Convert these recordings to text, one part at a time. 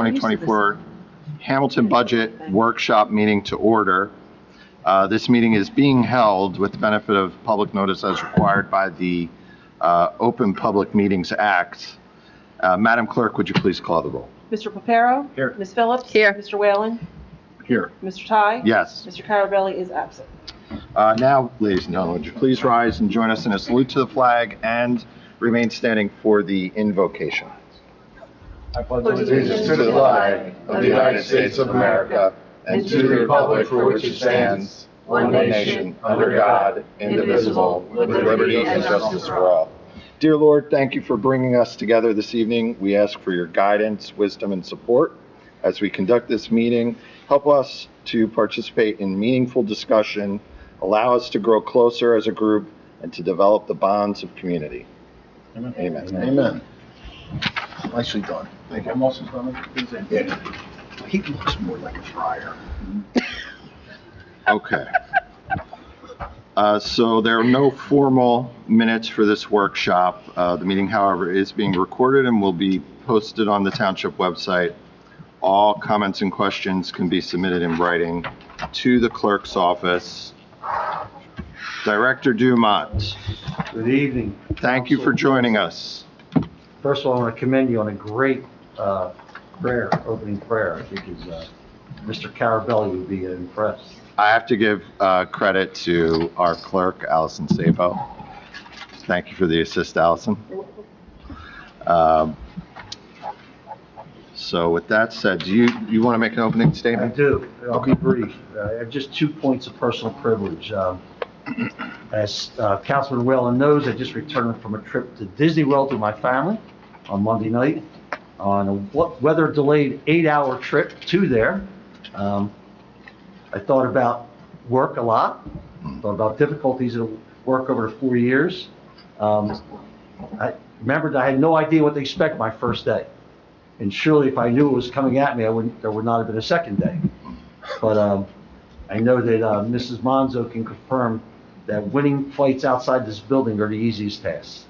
2024 Hamilton Budget Workshop meeting to order. This meeting is being held with the benefit of public notice as required by the Open Public Meetings Act. Madam Clerk, would you please call the roll? Mr. Papero? Here. Ms. Phillips? Here. Mr. Whalen? Here. Mr. Ty? Yes. Mr. Carabelli is absent. Now, ladies and gentlemen, would you please rise and join us in a salute to the flag and remain standing for the invocation. I pledge allegiance to the flag of the United States of America and to the republic for which it stands, one nation, under God, indivisible, with liberty and justice for all. Dear Lord, thank you for bringing us together this evening. We ask for your guidance, wisdom, and support as we conduct this meeting. Help us to participate in meaningful discussion, allow us to grow closer as a group, and to develop the bonds of community. Amen. Amen. Amen. Nicely done. Thank you. I'm also going to yeah. He looks more like a friar. Okay. So there are no formal minutes for this workshop. The meeting, however, is being recorded and will be posted on the Township website. All comments and questions can be submitted in writing to the clerk's office. Director Dumont, Good evening. thank you for joining us. First of all, I want to commend you on a great opening prayer. I think Mr. Carabelli would be impressed. I have to give credit to our clerk, Allison Sabo. Thank you for the assist, Allison. So with that said, do you want to make an opening I statement? do. I'll be brief. I have just 2 points of personal privilege. As Councilman Whalen knows, I just returned from a trip to Disney World with my family on Monday night on a weather-delayed 8-hour trip to there. I thought about work a lot, thought about difficulties of work over the 4 years. I remembered I had no idea what to expect my first day. And surely if I knew it was coming at me, there would not have been a second day. But I know that Mrs. Monzo can confirm that winning fights outside this building are the easiest tasks.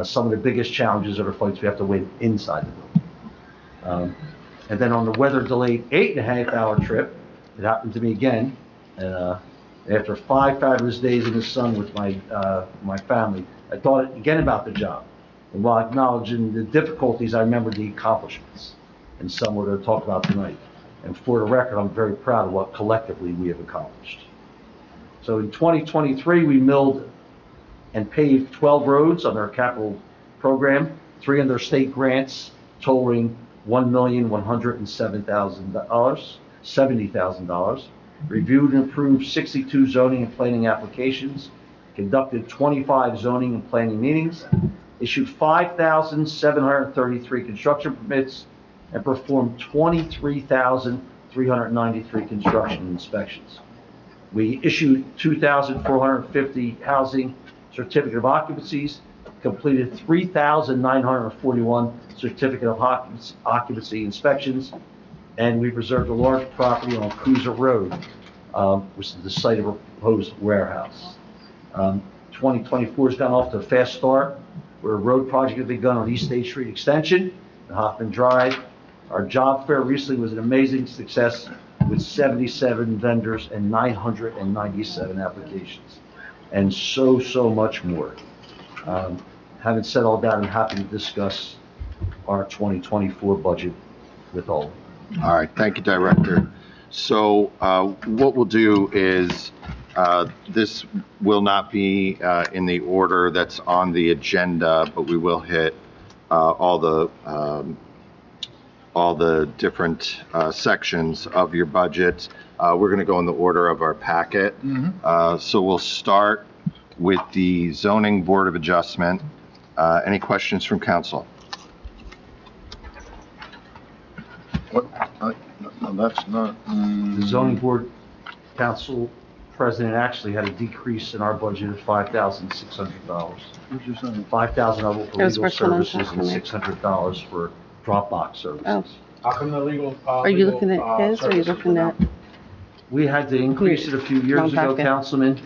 Some of the biggest challenges are the fights we have to win inside the building. And then on the weather-delayed 8.5-hour trip, it happened to me again. After 5 fabulous days in the sun with my family, I thought again about the job. And while acknowledging the difficulties, I remembered the accomplishments. And some we're going to talk about tonight. And for the record, I'm very proud of what collectively we have accomplished. So in 2023, we milled and paved 12 roads under our capital program, 3 under state grants totaling $1,170,000, reviewed and approved 62 zoning and planning applications, conducted 25 zoning and planning meetings, issued 5,733 construction permits, and performed 23,393 construction inspections. We issued 2,450 housing certificate of occupancies, completed 3,941 certificate of occupancy inspections, and we preserved a large property on Cruiser Road, which is the site of a proposed warehouse. 2024 has gone off to a fast start. Where a road project has begun on East State Street Extension and Hoffman Drive. Our job fair recently was an amazing success with 77 vendors and 997 applications. And so much more. Having said all that, I'm happy to discuss our 2024 budget with all of you. All right, thank you, Director. So what we'll do is this will not be in the order that's on the agenda, but we will hit all the different sections of your budget. We're going to go in the order of our packet. So we'll start with the Zoning Board of Adjustment. Any questions from council? What? No, that's not. The zoning board council president actually had a decrease in our budget of $5,600. What'd you say? 5,000 of it for That was legal for someone services and $600 for Dropbox services. Oh. How come the legal? Are you looking at his or are you looking at? We had to increase it a few years ago, Non-packet. Councilman,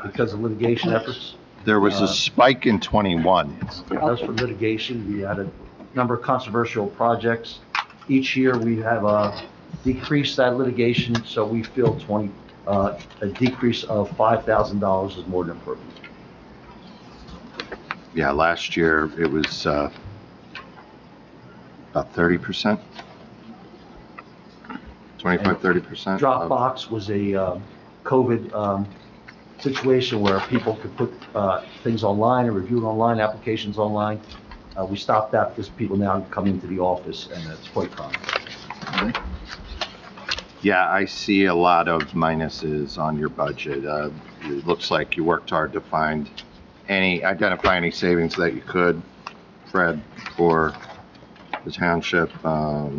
because of litigation efforts. There was a spike in '21. That was for litigation. We had a number of controversial projects each year we have decreased that litigation, so we feel a decrease of $5,000 is more than appropriate. Yeah, last year it was about 30%, 25-30%. Dropbox was a COVID situation where people could put things online and review online, applications online. We stopped that because people now come into the office, and it's quite common. Yeah, I see a lot of minuses on your budget. It looks like you worked hard to identify any savings that you could, Fred, for the township. I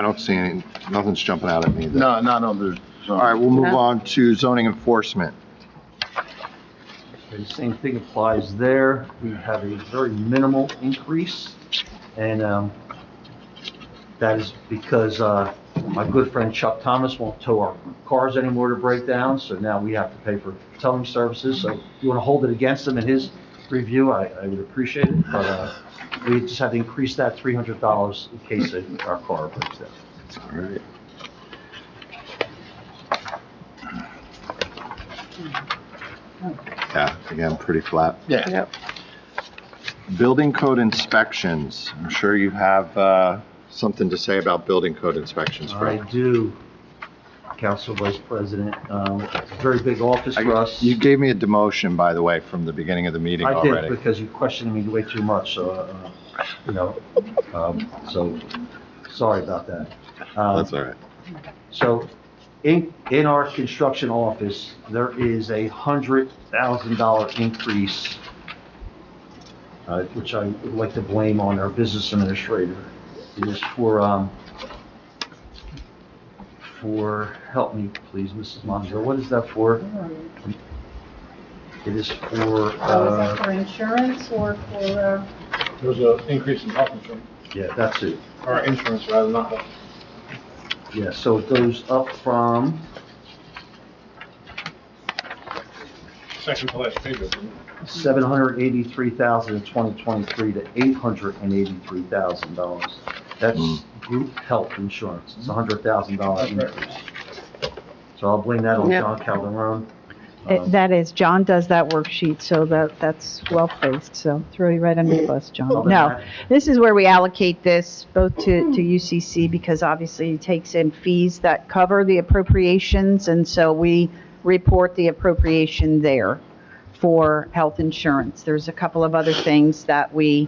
don't see nothing's jumping out at me. No, not on the. All right, we'll move on to zoning enforcement. The same thing applies there. We have a very minimal increase, and that is because my good friend Chuck Thomas won't tow our cars anymore to break down, so now we have to pay for towing services. So if you want to hold it against him in his review, I would appreciate it, but we just have to increase that $300 in case our car breaks down. All right. Yeah, again, pretty flat. Yeah. Yep. Building code inspections. I'm sure you have something to say about building code inspections, I Fred. do, Council Vice President. It's a very big office for us. You gave me a demotion, by the way, from the beginning of the meeting I already. did, because you questioned me way too much, so, so, sorry about that. That's all right. So, in our construction office, there is a $100,000 increase, which I would like to blame on our business administrator. It is help me please, Mrs. Monzo, what is that for? It is for, Is that for insurance or for, There was an increase in health insurance, yeah, that's it. or insurance rather, not health. Yeah, so it goes up from, Second to last page, isn't it? 783,000 in 2023 to $883,000. That's group health insurance. It's a $100,000 increase. So I'll blame that on Yep. John Calderon. That is, John does that worksheet, so that's well placed, so throw you right under the bus, John. Other than No, that- this is where we allocate this both to UCC, because obviously it takes in fees that cover the appropriations, and so we report the appropriation there for health insurance. There's a couple of other things that we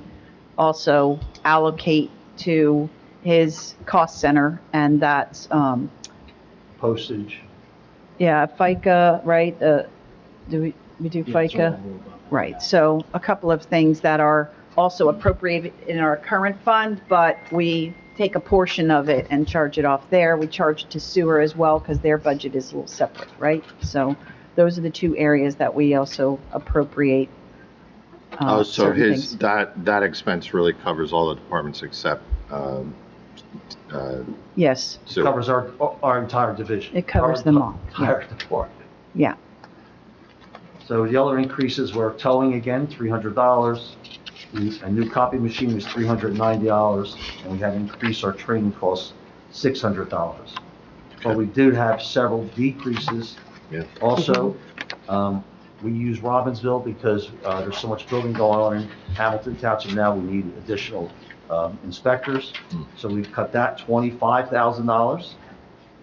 also allocate to his cost center, and that's, Postage. yeah, FICA, right? Do we do FICA? Right, so a couple of things that are also appropriated in our current fund, but we take a portion of it and charge it off there. We charge to sewer as well, because their budget is a little separate, right? So those are the two areas that we also appropriate. Oh, so certain things. that expense really covers all the departments except, Yes, sewer. Covers our entire division. It covers Our them all, Entire department. yeah. So the other increases were towing again, $300. A new copy machine was $390, and we had increased our training costs $600. But we did have several decreases. Yeah. Also, we use Robbinsville because there's so much building going on in Hamilton Township now, we need additional inspectors. So we cut that $25,000.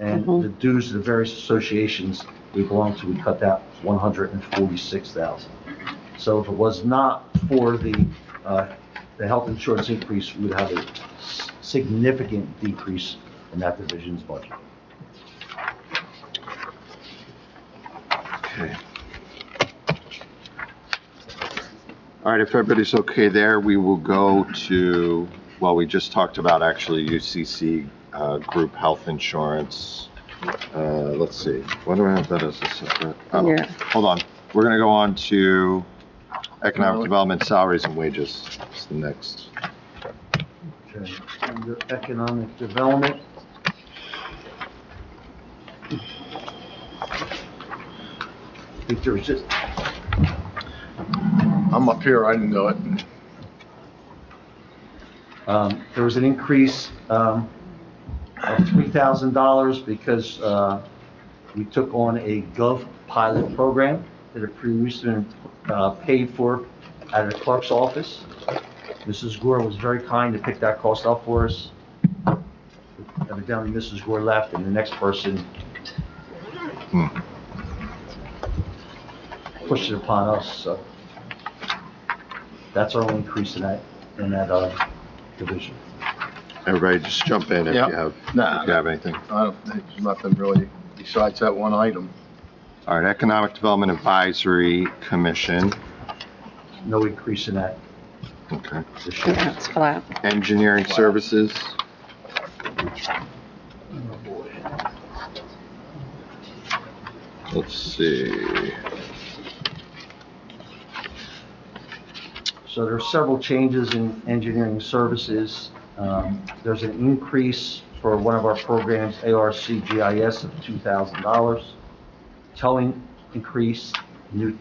And the dues to the various associations we belong to, we cut that $146,000. So if it was not for the health insurance increase, we would have a significant decrease in that division's budget. Okay. All right, if everybody's okay there, we will go to, well, we just talked about actually UCC group health insurance. Let's see, what do I have that as a separate? Oh, Yeah. hold on. We're gonna go on to economic development salaries and wages. It's the next. Okay, under economic development. I think there was just, I'm up here, I didn't know it. There was an increase of $3,000 because we took on a Gov pilot program that had previously been paid for at the clerk's office. Mrs. Gore was very kind to pick that cost up for us. Evidently, Mrs. Gore left, and the next person pushed it upon us, so that's our only increase in that division. Everybody just jump in if you Yeah. have, Nah. if you have anything. I don't think there's nothing really besides that one item. All right, Economic Development Advisory Commission, No increase in that okay. this year. Yeah, it's flat. Engineering Services, let's see. So there are several changes in engineering services. There's an increase for one of our programs, ARC GIS, of $2,000. Towing increase, new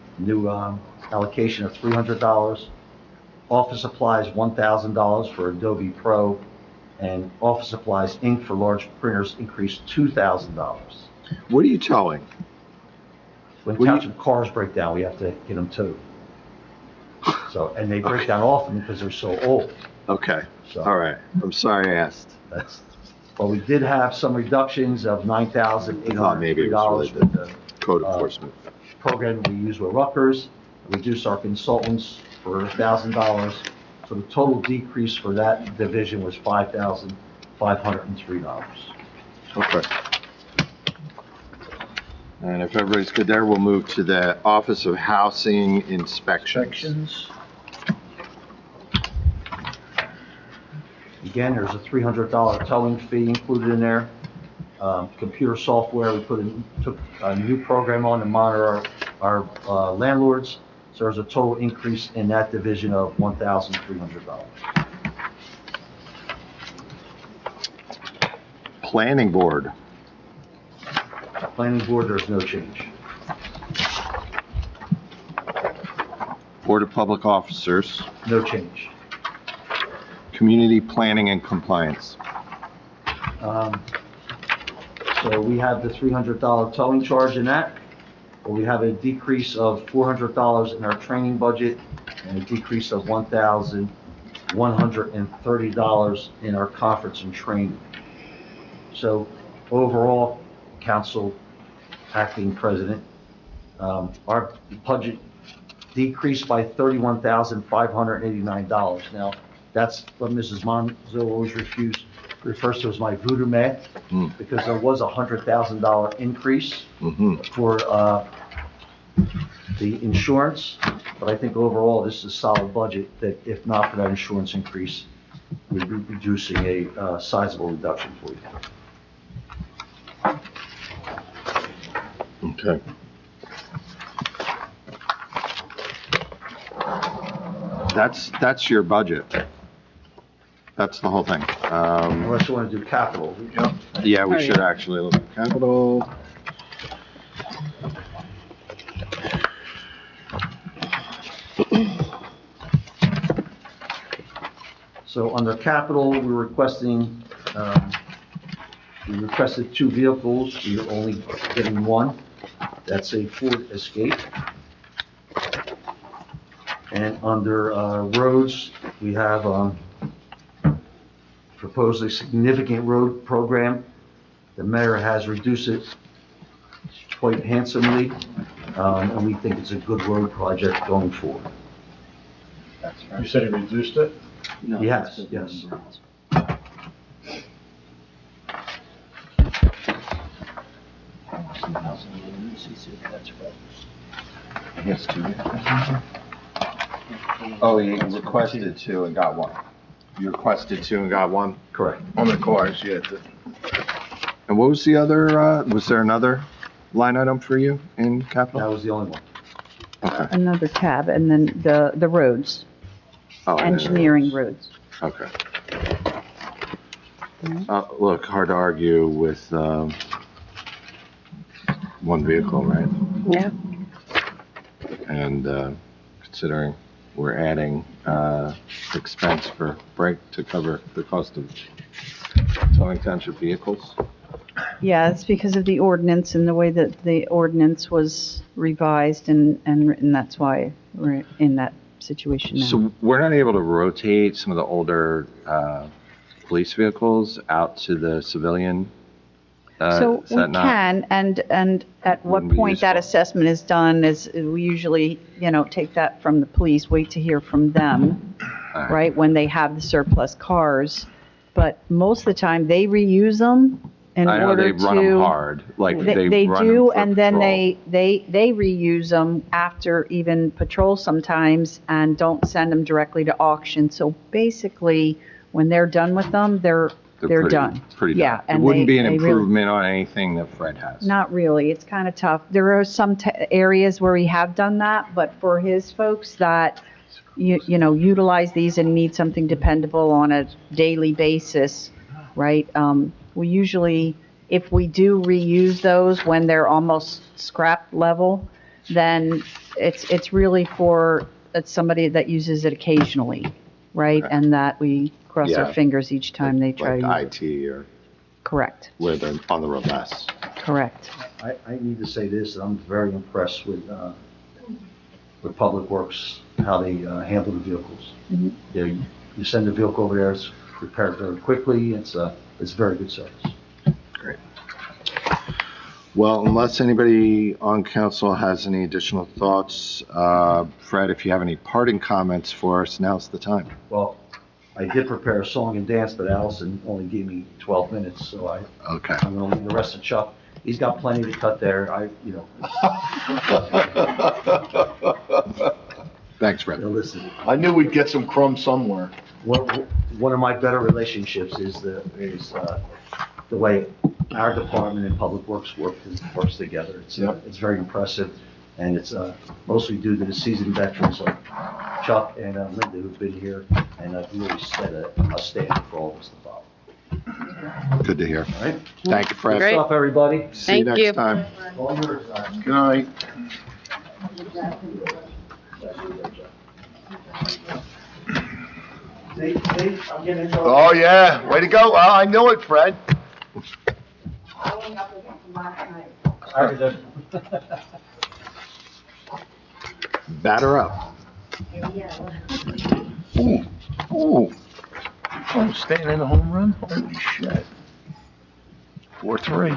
allocation of $300. Office supplies, $1,000 for Adobe Pro, and Office Supplies Inc. for large printers increased $2,000. What are you towing? When What do you- township cars break down, we have to get them towed. So, and they break down often because they're so old. Okay, So all right. I'm sorry I asked. that's, but we did have some reductions of Maybe it was $9,803 related with the Code enforcement. program we use with Rutgers. Reduced our consultants for $1,000. So the total decrease for that division was $5,503. Okay. And if everybody's good there, we'll move to the Office of Housing Inspections. Again, there's a $300 towing fee included in there. Computer software, we took a new program on to monitor our landlords. So there's a total increase in that division of $1,300. Planning Board, Planning board, there's no change. Board of Public Officers, No change. Community Planning and Compliance. So we have the $300 towing charge in that, but we have a decrease of $400 in our training budget and a decrease of $1,130 in our conference and training. So overall, Council Acting President, our budget decreased by $31,589. Now, that's what Mrs. Monzo always refers to as my voodoo math, because there was a $100,000 increase for the insurance, but I think overall, this is a solid budget that if not for that insurance increase, we'd be reducing a sizable reduction for you. Okay. That's your budget. That's the whole thing. Unless you want to do capital. Yeah, we should actually look at capital. So under capital, we requested 2 vehicles. We're only getting one. That's a Ford Escape. And under roads, we have proposed a significant road program. The mayor has reduced it quite handsomely, and we think it's a good road project going forward. You said you reduced it? Yes, yes. Yes, 2. Oh, you requested 2 and got 1. You requested 2 and got 1? Correct. On the cars, yeah. And what was the other, was there another line item for you in That capital? was the only one. Okay. Another tab, and then the roads, Oh, and then- engineering roads. Okay. Look, hard to argue with, one vehicle, right? Yeah. And, considering we're adding, expense for break to cover the cost of towing township vehicles. Yeah, it's because of the ordinance and the way that the ordinance was revised and written. That's why we're in that situation now. So we're not able to rotate some of the older police vehicles out to the civilian? So Is we that not- can, and at what Wouldn't be point that useful. assessment is done is we usually, take that from the police, wait to hear from them, All right. right, when they have the surplus cars. But most of the time, they reuse them in I know order they run them to. hard, like They they run do, them for and then patrol. they reuse them after even patrol sometimes and don't send them directly to auction. So basically, when they're done with them, they're pretty- done. Pretty Yeah, done. It and wouldn't they- be an they really- improvement on anything that Fred has. Not really. It's kind of tough. There are some areas where we have done that, but for his folks that, utilize these and need something dependable on a daily basis, right? We usually, if we do reuse those when they're almost scrap level, then it's really for, it's somebody that uses it occasionally, right? Okay. And that we cross our Yeah. fingers each time they try to use Like it. IT or Correct, where they're on the road less. correct. I need to say this, that I'm very impressed with Public Works, how they handle the vehicles. Mhm. You send the vehicle over there, it's repaired very quickly, it's very good service. Well, unless anybody on council has any additional thoughts, Fred, if you have any parting comments for us, now's the time. Well, I did prepare a song and dance, but Allison only gave me 12 minutes, so Okay. I'm gonna leave the rest to Chuck. He's got plenty to cut there, Thanks, Fred. listen. I knew we'd get some crumbs somewhere. One of my better relationships is the way our department and Public Works works together. Yep. It's very impressive, and it's mostly due to the seasoned veterans like Chuck and Linda who've been here and have really set a standard for all of us to follow. Good to hear. All right? Thank you, Fred. Good stuff, everybody. See you Thank next you. time. All yours, Good night. Dave, I'm getting in trouble. Oh, yeah, way to go. Well, I know it, Fred. Sorry, Dave. Batter up. Ooh, ooh. Oh, staying in the home run? Holy shit. 4-3.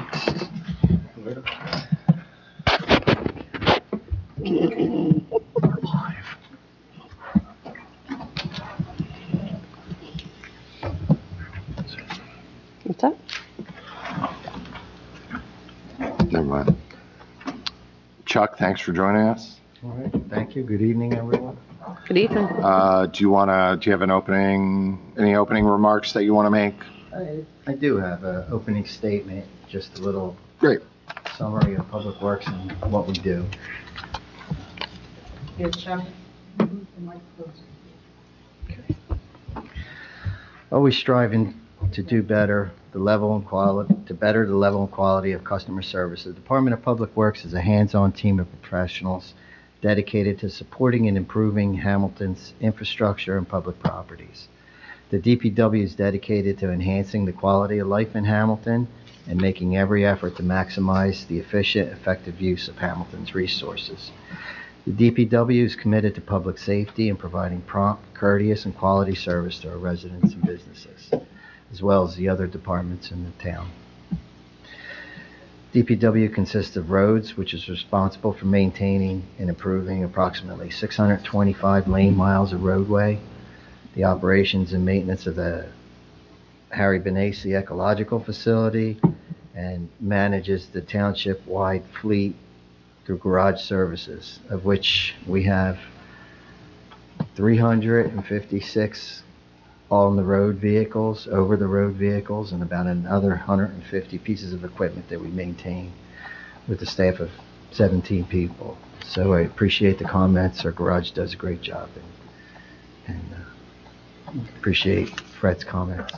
What's that? Never mind. Chuck, thanks for joining us. All right, thank you. Good evening, everyone. Good evening. Do you have any opening remarks that you want to make? I do have an opening statement, just a little Great. summary of Public Works and what we do. Always striving to do better, the level and quality, to better the level and quality of customer service. The Department of Public Works is a hands-on team of professionals dedicated to supporting and improving Hamilton's infrastructure and public properties. The DPW is dedicated to enhancing the quality of life in Hamilton and making every effort to maximize the efficient, effective use of Hamilton's resources. The DPW is committed to public safety and providing prompt, courteous, and quality service to our residents and businesses, as well as the other departments in the town. DPW consists of roads, which is responsible for maintaining and improving approximately 625 lane miles of roadway, the operations and maintenance of the Harry Benassi Ecological Facility, and manages the township-wide fleet through garage services, of which we have 356 on-the-road vehicles, over-the-road vehicles, and about another 150 pieces of equipment that we maintain with a staff of 17 people. So I appreciate the comments. Our garage does a great job, and appreciate Fred's comments.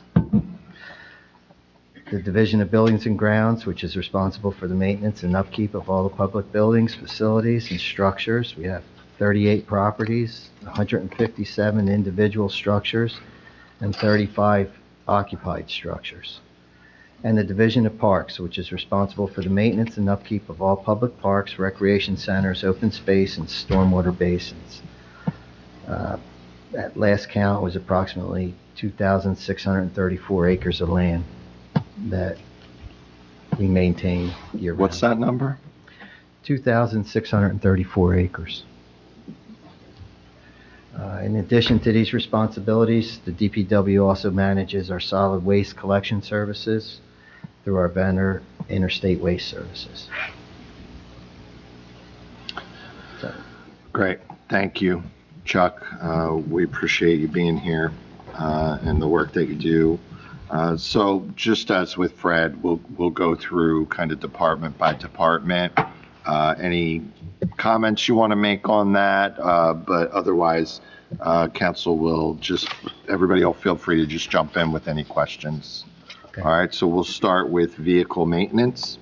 The Division of Buildings and Grounds, which is responsible for the maintenance and upkeep of all the public buildings, facilities, and structures. We have 38 properties, 157 individual structures, and 35 occupied structures. And the Division of Parks, which is responsible for the maintenance and upkeep of all public parks, recreation centers, open space, and stormwater basins. At last count was approximately 2,634 acres of land that we maintain year-round. What's that number? 2,634 acres. In addition to these responsibilities, the DPW also manages our solid waste collection services through our vendor, Interstate Waste Services. So, Great, thank you, Chuck. We appreciate you being here and the work that you do. So just as with Fred, we'll go through kind of department by department. Any comments you want to make on that? But otherwise, council will just, everybody will feel free to just jump in with any questions. okay. All right, so we'll start with vehicle maintenance.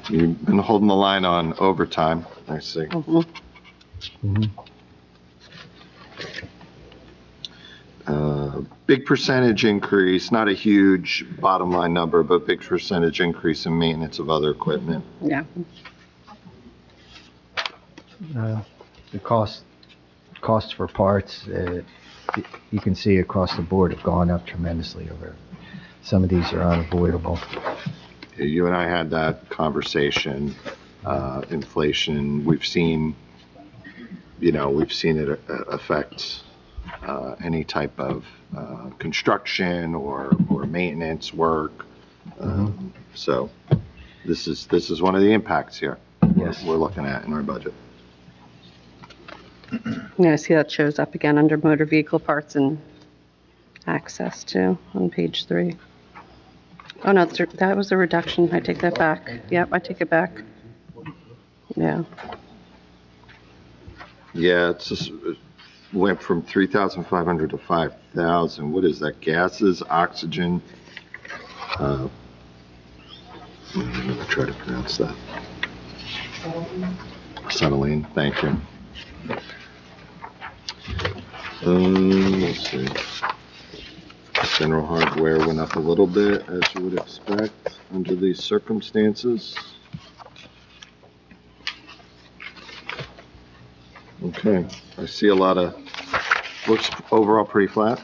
You've been holding the line on overtime, I see. Mhm. Mhm. Big percentage increase, not a huge bottom line number, but big percentage increase in maintenance of other equipment. Yeah. The costs for parts, you can see across the board have gone up tremendously over. Some of these are unavoidable. You and I had that conversation, inflation, we've seen it affect any type of construction or maintenance work. So this is one of the impacts here. Yes. We're looking at in our budget. Yeah, I see that shows up again under motor vehicle parts and access too, on page 3. Oh, no, that was a reduction. I take that back. Yep, I take it back. Yeah. Yeah, it's just, it went from 3,500 to 5,000. What is that? Gases, oxygen? I'm gonna try to pronounce that. Acetylene, thank you. Let's see. General hardware went up a little bit, as you would expect under these circumstances. Okay, I see a lot of, looks overall pretty flat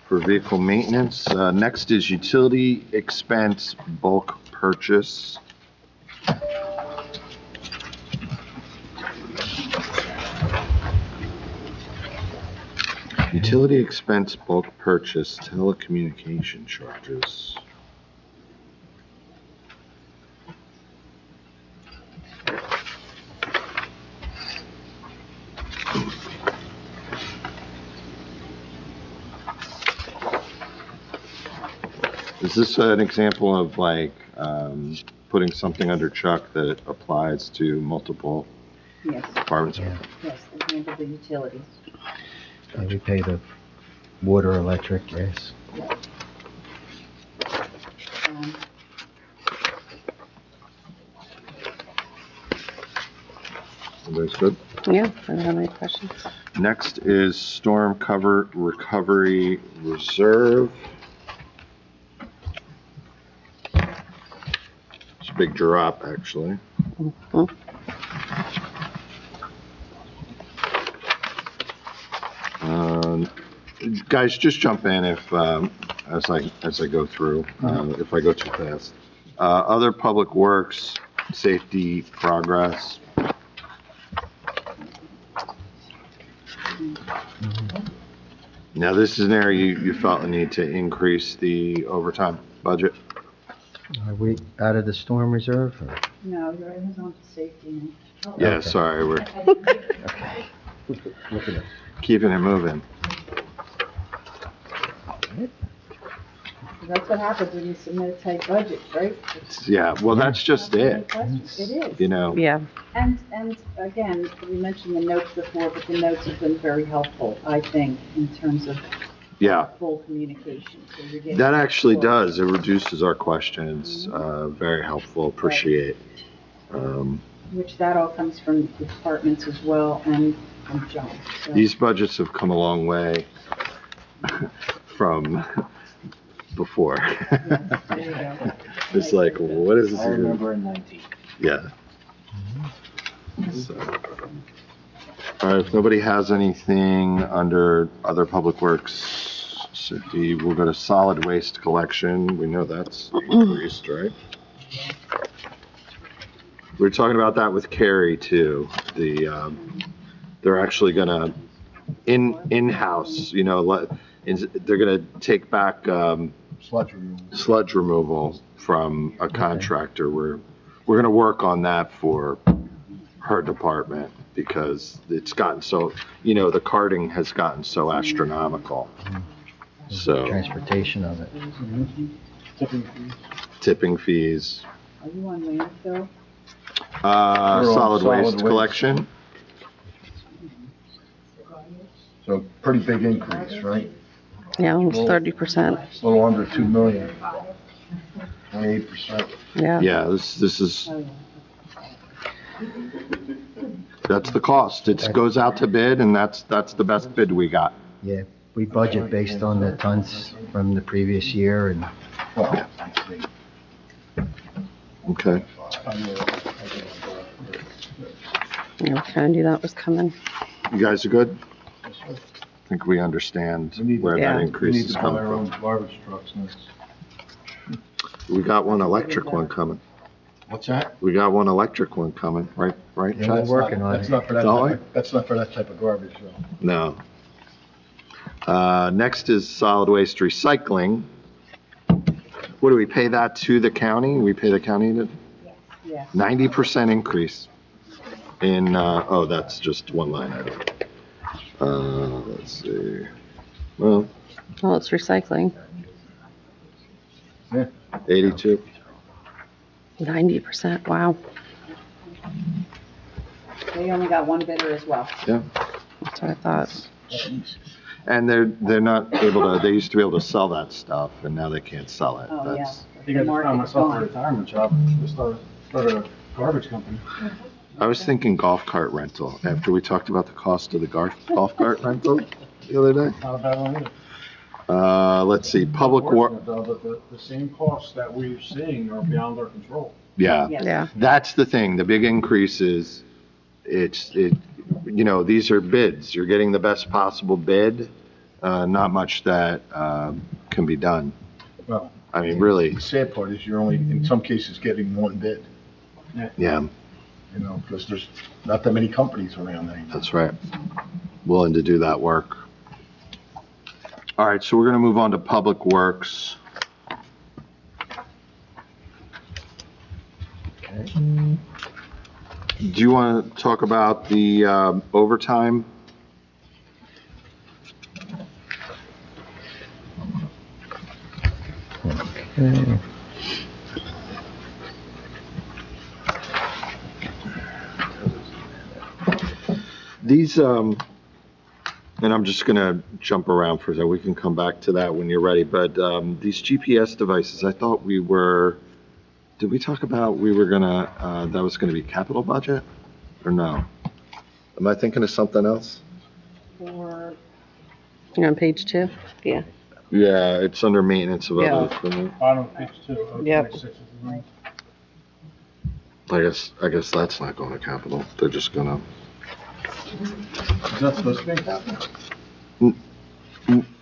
for vehicle maintenance. Next is utility expense bulk purchase. Utility expense bulk purchase telecommunication charges. Is this an example of like putting something under Chuck that applies to multiple Yes, departments? Yeah. yes, they handle the utilities. And we pay the water, electric, gas. Um, Everybody's good? Yeah, I don't have any questions. Next is storm cover recovery reserve. It's a big drop, actually. Mhm. Guys, just jump in if, as I go through, if I go too fast. Other public works, safety progress. Now, this is an area you felt the need to increase the overtime budget. Are we out of the storm reserve? Or? No, you're right, on to safety now. Yeah, Okay. sorry, we're Okay. Looking at keeping it moving. That's what happens when you submit a tight budget, right? Yeah, well, that's just it, It is. you know. Yeah. And again, we mentioned the notes before, but the notes have been very helpful, I think, in terms of Yeah. full communication, so you're getting. That actually does. It reduces our questions. Very helpful. Appreciate. Which that all comes from the departments as well and from John. So These budgets have come a long way from before. there you go. It's like, what is this? I remember in 19. Yeah. So, all right, if nobody has anything under other public works, safety, we'll go to solid waste collection. We know that's increased, right? We were talking about that with Carrie too. They're actually gonna in-house, they're gonna take back, Sludge removal. sludge removal from a contractor. We're gonna work on that for her department because it's gotten so, the carting has gotten so astronomical. So Transportation of it. tipping fees, Are you on landfill? We're on solid solid waste waste. collection. So pretty big increase, right? Yeah, almost 30%. A little under 2 million. 28%. Yeah. Yeah, this is, Oh, yeah. that's the cost. It goes out to bid and that's the best bid we got. Yeah, we budget based on the tons from the previous year and Well, Okay. Yeah, we kind of knew that was coming. You guys are good? I think we understand We need- where Yeah. that we increase need is to buy coming our own from. garbage trucks next. We got one electric one coming. What's that? We got one electric one coming, right, Yeah, Chad? we're working on That's it. not for that Don't type that's not for that type of garbage, though. No. Next is solid waste recycling. What do we pay that to the county? We pay the county to Yes. 90% increase in, that's just one line item. Let's see. Well, Well, it's recycling. 82. 90%. Wow. They only got one bidder as well. Yeah. That's what I thought. And they're not able to, they used to be able to sell that stuff and now they can't sell it. Oh, yeah. That's, I think I The just found market's myself a gone. retirement job, to start a garbage company. I was thinking golf cart rental after we talked about the cost of the golf cart rental the other day. Not a bad one either. Let's see, public work, Unfortunate, though, but the same costs that we're seeing are beyond our control. yeah. Yes. Yeah. That's the thing, the big increase is, these are bids. You're getting the best possible bid, not much that, can be done. Well, I mean, really, the sad part is you're only, in some cases, getting one bid, yeah, because there's not that many companies around anymore. that's right. Willing to do that work. All right, so we're gonna move on to public works. Okay. Do you want to talk about the overtime? Okay. These, and I'm just gonna jump around for a second, we can come back to that when you're ready, but these GPS devices, I thought did we talk about we were gonna, that was gonna be capital budget? Or no? Am I thinking of something else? For, You're on page 2? Yeah. Yeah, it's under maintenance of Yeah. other equipment. Bottom of page 2. Yep. 26 is I guess that's not going to capital, they're just gonna, Is that supposed to be capital?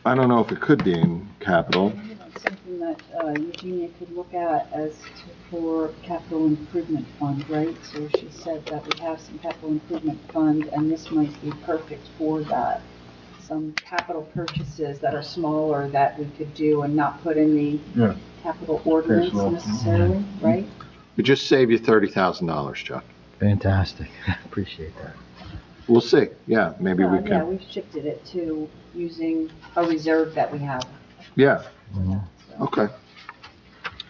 I don't know if it could be in capital. something that Eugenia could look at for capital improvement fund, right? So she said that we have some capital improvement fund, and this might be perfect for that. Some capital purchases that are smaller that we could do and not put in the Yeah. capital ordinance well. necessarily, right? It just save you $30,000, Chuck. Fantastic. Appreciate that. We'll see, yeah, maybe we Yeah, can, we've shifted it to using a reserve that we have. yeah, Mhm. okay.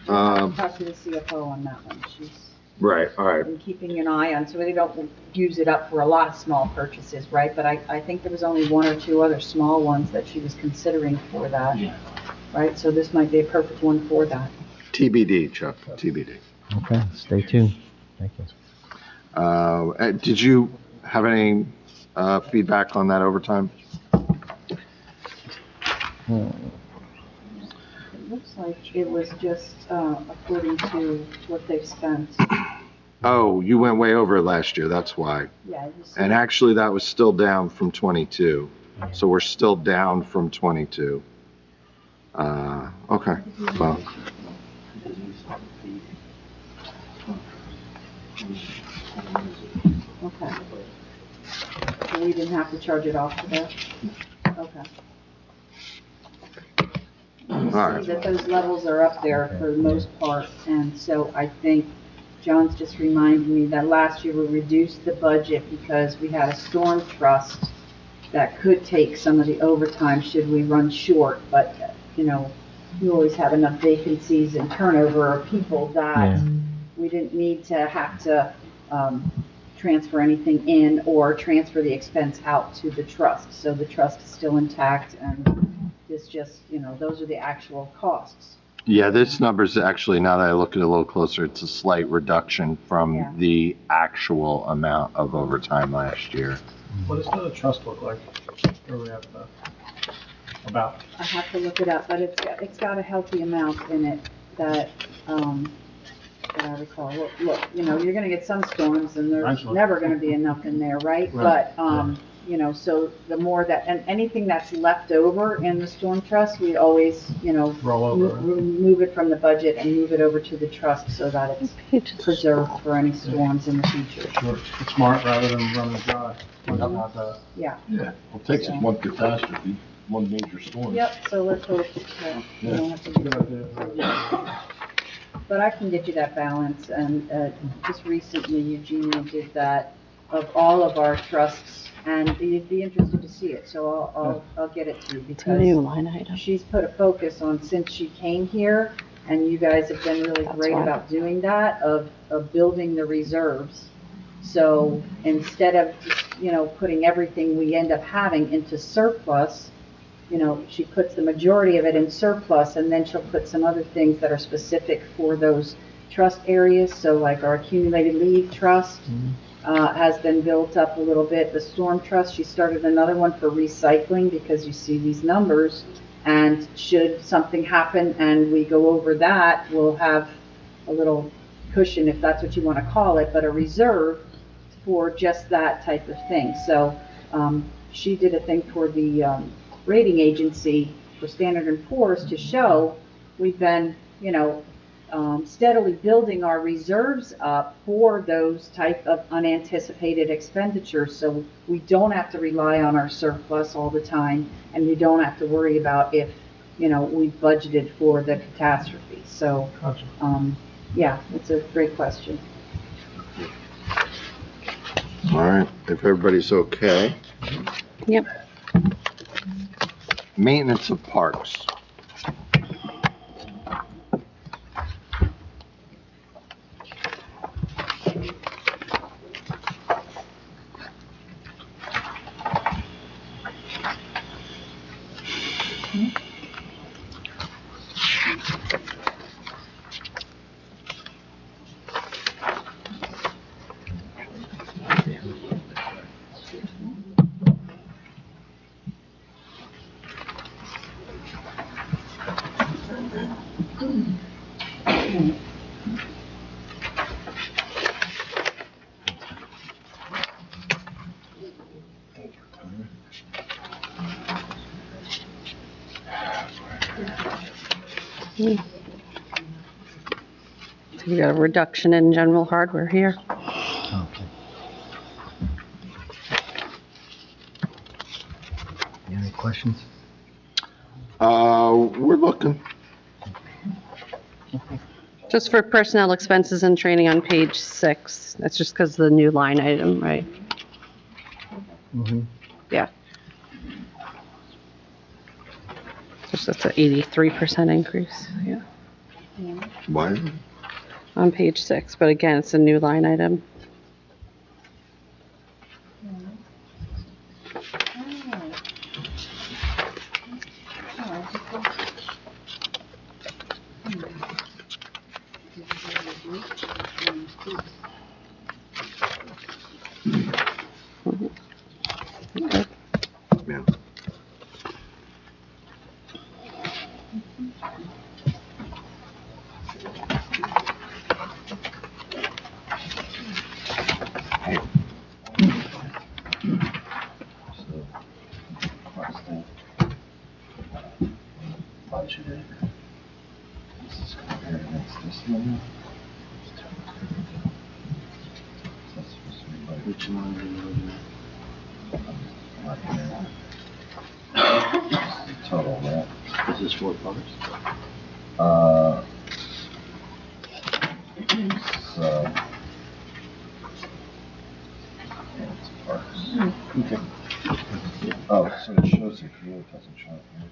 Talk to the CFO on that one. She's Right, all right. and keeping an eye on, so they don't use it up for a lot of small purchases, right? But I think there was only one or two other small ones that she was considering for that, right? So this might be a perfect one for that. TBD, Chuck, TBD. Okay, stay tuned. Thank you. Did you have any feedback on that overtime? It looks like it was just according to what they've spent. Oh, you went way over it last year, that's why. Yeah, you see. And actually, that was still down from 22. So we're still down from 22. Okay, well. Okay. So we didn't have to charge it off to that? Okay. You Alright. see that those levels are up there for the most part, and so I think John's just reminded me that last year we reduced the budget because we had a storm trust that could take some of the overtime should we run short, but, you know, you always have enough vacancies and turnover of people that Yeah. we didn't need to have to, transfer anything in or transfer the expense out to the trust. So the trust is still intact, and it's just, you know, those are the actual costs. Yeah, this number's actually, now that I look at it a little closer, it's a slight reduction Yeah. from the actual amount of overtime last year. What does the trust look like? Where are we at, about? I have to look it up, but it's got a healthy amount in it that, that I recall. Look, you know, you're gonna get some storms and there's Eventually. never gonna be enough in there, right? Right. But, you know, so the more that, and anything that's left over in the storm trust, we always, you know, Roll over. move it from the budget and move it over to the trust so that it's Pages. preserved for any storms in the future. Sure. It's smart rather than running dry. About that. Yeah. Yeah, it takes us one catastrophe, one major storm. Yep, so let's hope that we don't have to do Good idea. But I can get you that balance, and just recently Eugenia did that of all of our trusts, and you'd be interested to see it, so I'll get it to you, It's a new because line item. she's put a focus on, since she came here, and you guys have been really That's great why. about doing that, of building the reserves. So instead of, you know, putting everything we end up having into surplus, you know, she puts the majority of it in surplus, and then she'll put some other things that are specific for those trust areas. So like our accumulated leave trust has been built up a little bit. The storm trust, she started another one for recycling, because you see these numbers, and should something happen and we go over that, we'll have a little cushion, if that's what you want to call it, but a reserve for just that type of thing. So she did a thing for the rating agency for Standard & Poor's to show we've been, you know, steadily building our reserves up for those type of unanticipated expenditures. So we don't have to rely on our surplus all the time, and we don't have to worry about if, you know, we budgeted for the catastrophe. So, Gotcha. yeah, it's a great question. All right, if everybody's okay. Yep. Maintenance of parks. So we got a reduction in general hardware here. Okay. Any questions? We're looking. Just for personnel expenses and training on page 6. That's just because of the new line item, right? Mm-hmm. Yeah. Just that's an 83% increase, yeah. Why? on page 6, but again, it's a new line item. Yeah. Total, right? Is this for butters? So. Yeah, it's parks. Okay. Oh, so it shows it here, it doesn't show it here.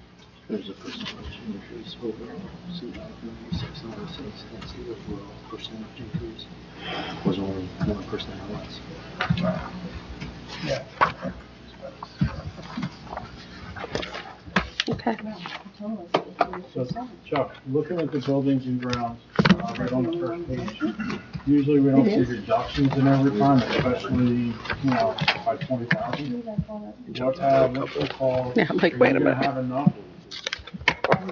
There's a percentage increase overall, so 696, that's the overall percentage increase, was only 1% less. Yeah. Okay. So, Chuck, looking at the buildings and grounds, right on the first page, usually we don't see reductions in overtime, especially, by 20,000. What's the call? Yeah, I'm like, wait a Are you gonna minute. have enough? Right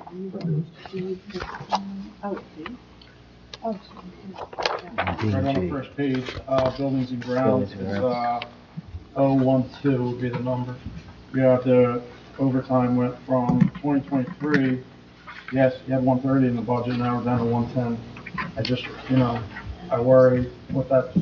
on the first page, buildings and grounds, it's, 012 would be the number. Yeah, the overtime went from 2023, yes, you had 130 in the budget, now we're down to 110. I just, I worry with that.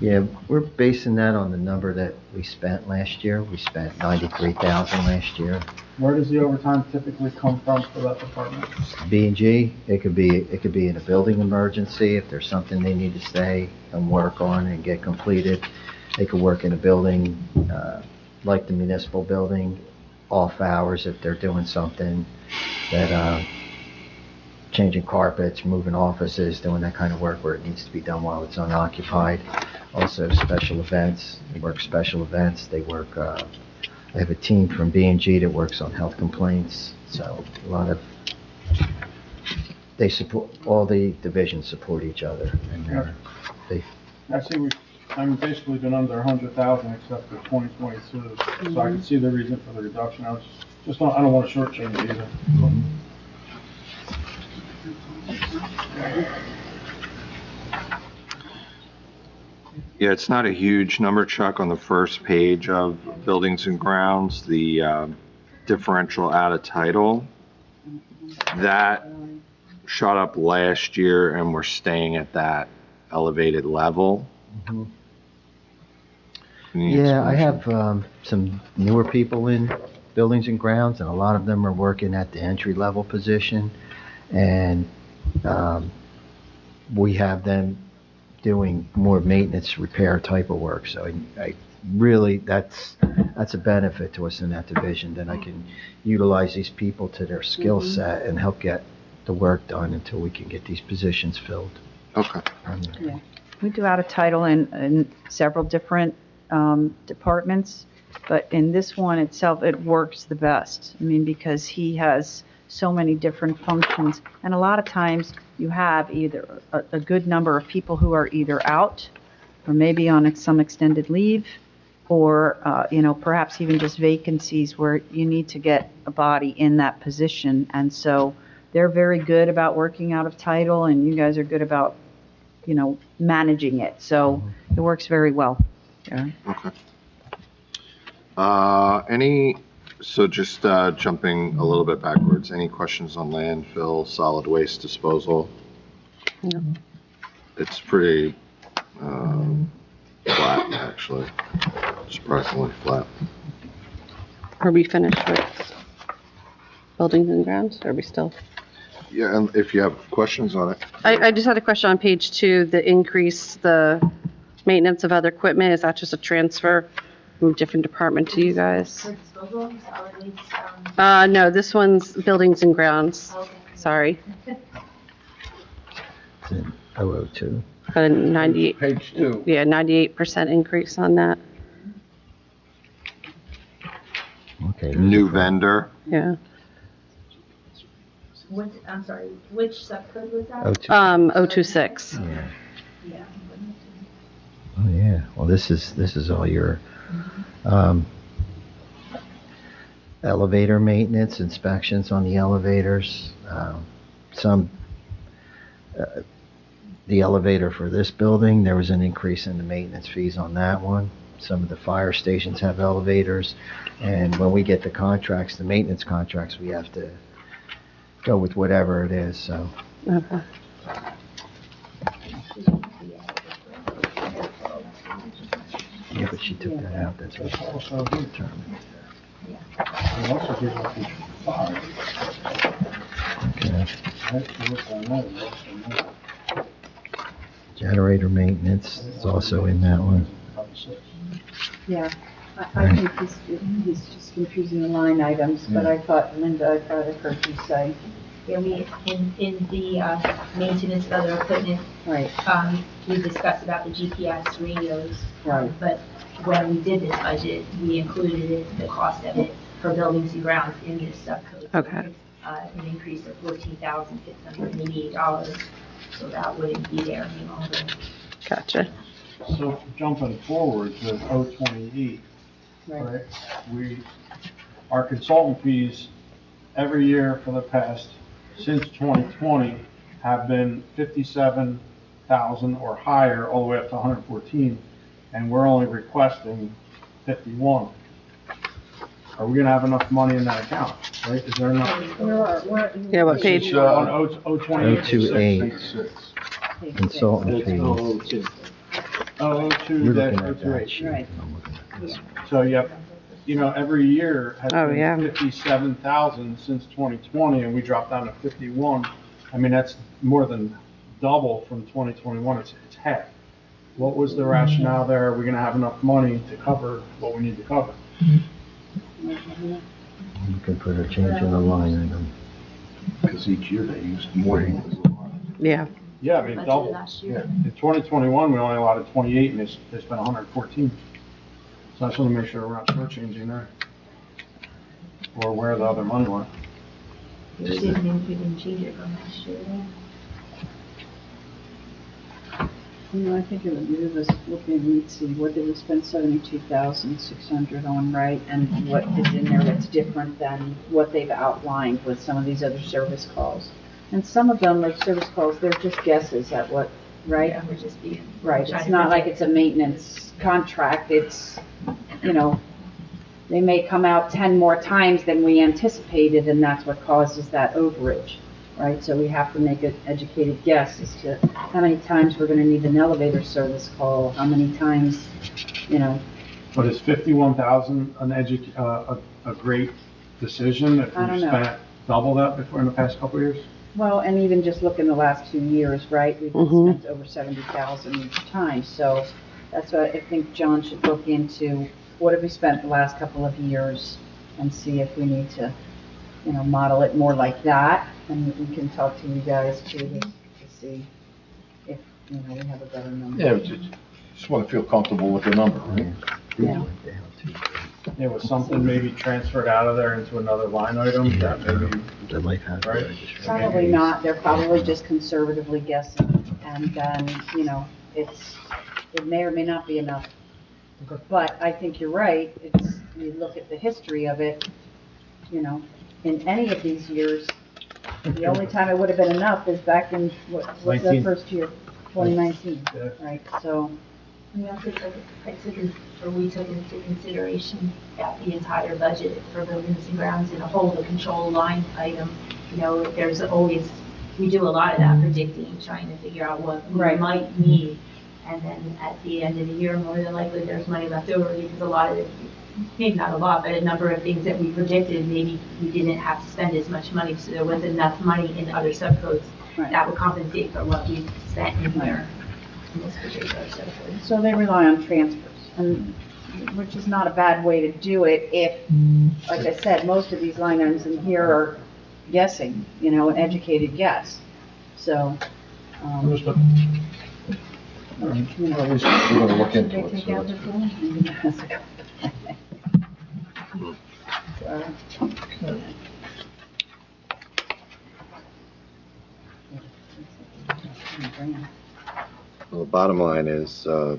Yeah, we're basing that on the number that we spent last year. We spent 93,000 last year. Where does the overtime typically come from for that department? B&G, it could be in a building emergency, if there's something they need to stay and work on and get completed. They could work in a building, like the municipal building, off hours if they're doing something that, changing carpets, moving offices, doing that kind of work where it needs to be done while it's unoccupied. Also special events, they work special events, they work, they have a team from B&G that works on health complaints, so a lot of, they support, all the divisions support each other, and they, I see I'm basically been under 100,000 except for 2022, so I can see the reason for the reduction. I don't want to shortchange it either. Yeah, it's not a huge number, Chuck, on the first page of buildings and grounds, the differential out of title. That shot up last year and we're staying at that elevated level. Mhm. Any Yeah, I explanation? have some newer people in buildings and grounds, and a lot of them are working at the entry-level position, and we have them doing more maintenance, repair type of work, so I really, that's a benefit to us in that division, that I can utilize these people to their skill set and help get the work done until we can get these positions filled. Okay. We do out of title in several different departments, but in this one itself, it works the best. I mean, because he has so many different functions, and a lot of times you have either a good number of people who are either out or maybe on some extended leave, or, perhaps even just vacancies where you need to get a body in that position. And so they're very good about working out of title, and you guys are good about, managing it. So it works very well. Yeah. Okay. So just jumping a little bit backwards, any questions on landfill, solid waste disposal? No. It's pretty flat, actually, surprisingly flat. Are we finished with buildings and grounds? Are we still? Yeah, and if you have questions on it. I just had a question on page 2, the increase, the maintenance of other equipment, is that just a transfer from a different department to you guys? For disposal, solid waste, No, this one's buildings and grounds. Okay. Sorry. It's in 002. a 98, Page 2. yeah, 98% increase on that, Okay. New vendor. yeah. I'm sorry, which subcode was that? 026. Yeah. Yeah. Oh, yeah. Well, this is all your, elevator maintenance, inspections on the elevators. Some, the elevator for this building, there was an increase in the maintenance fees on that one. Some of the fire stations have elevators, and when we get the contracts, the maintenance contracts, we have to go with whatever it is, so. Okay. Yeah, but she took that out, that's what she Also, determined. it also gives you page 5. Okay. Right, so what's on that? What's on that? Generator maintenance is also in that one. Yeah, I think he's just confusing the line items, but I thought, Linda, I thought I heard you say, Yeah, in the maintenance of other equipment, right, we discussed about the GPS radios. Right. But when we did this budget, we included it, the cost of it for buildings and grounds in this subcode. Okay. An increase of $14,688, so that wouldn't be there any longer. Gotcha. So jumping forward to 028, right. right? Our consultant fees every year for the past, since 2020, have been 57,000 or higher, all the way up to 114, and we're only requesting 51. Are we gonna have enough money in that account, right? Is there enough? Yeah, what page? On 028. 028, Page 6. consultant fees. Oh, You're 02 looking dash at that 028. sheet. Right. I'm looking at this one. So, yep, every year has Oh, yeah. been 57,000 since 2020, and we dropped down to 51. I mean, that's more than double from 2021. It's half. What was the rationale there? Are we gonna have enough money to cover what we need to cover? You can put a change in the line item. Because each year they use more than this. Yeah, Yeah, I mean, Budgeted double. last Yeah, year. in 2021, we only allotted 28, and they spent 114. So I just want to make sure we're not shortchanging there. Or where the other money went. We didn't change it from last year. I think it would behoove us looking, we'd see what did we spend 72,600 on, right? And what is in there that's different than what they've outlined with some of these other service calls. And some of them, like service calls, they're just guesses at what, right? Yeah, we're just being. Right, trying it's to not like predict. it's a maintenance contract, it's, they may come out 10 more times than we anticipated, and that's what causes that overage, right? So we have to make an educated guess as to how many times we're gonna need an elevator service call, how many times, But is 51,000 a great decision if I don't we've know. spent double that before in the past couple of years? well, and even just look in the last 2 years, right? We've Mhm. spent over 70,000 each time, so that's what I think John should look into. What have we spent the last couple of years and see if we need to, model it more like that. And we can talk to you guys too to see if, we have a better number. Yeah, just want to feel comfortable with the number, right? Yeah. It was something maybe transferred out of there into another line item that maybe, The life hazard Right. registration. Probably not, they're probably just conservatively guessing, and then, it may or may not be enough. But I think you're right, you look at the history of it, in any of these years, the only time it would have been enough is back in, what's the 19. first year? 2019, Yeah. right, so, We also we took into consideration that the entire budget for buildings and grounds in a whole, the control line item, there's always, we do a lot of that predicting, trying to figure out what we Right. might need. And then at the end of the year, more than likely, there's money left over because a lot of it, maybe not a lot, but a number of things that we predicted, maybe we didn't have to spend as much money, so there was enough money in other subcodes Right. that would compensate for what we spent in here in this particular subcode. so they rely on transfers, and, which is not a bad way to do it if, like I said, most of these line items in here are guessing, an educated guess. So, Understood. All right. Well, at least we're gonna look Should into they it. take so out that's- this one? Well, the bottom line is, a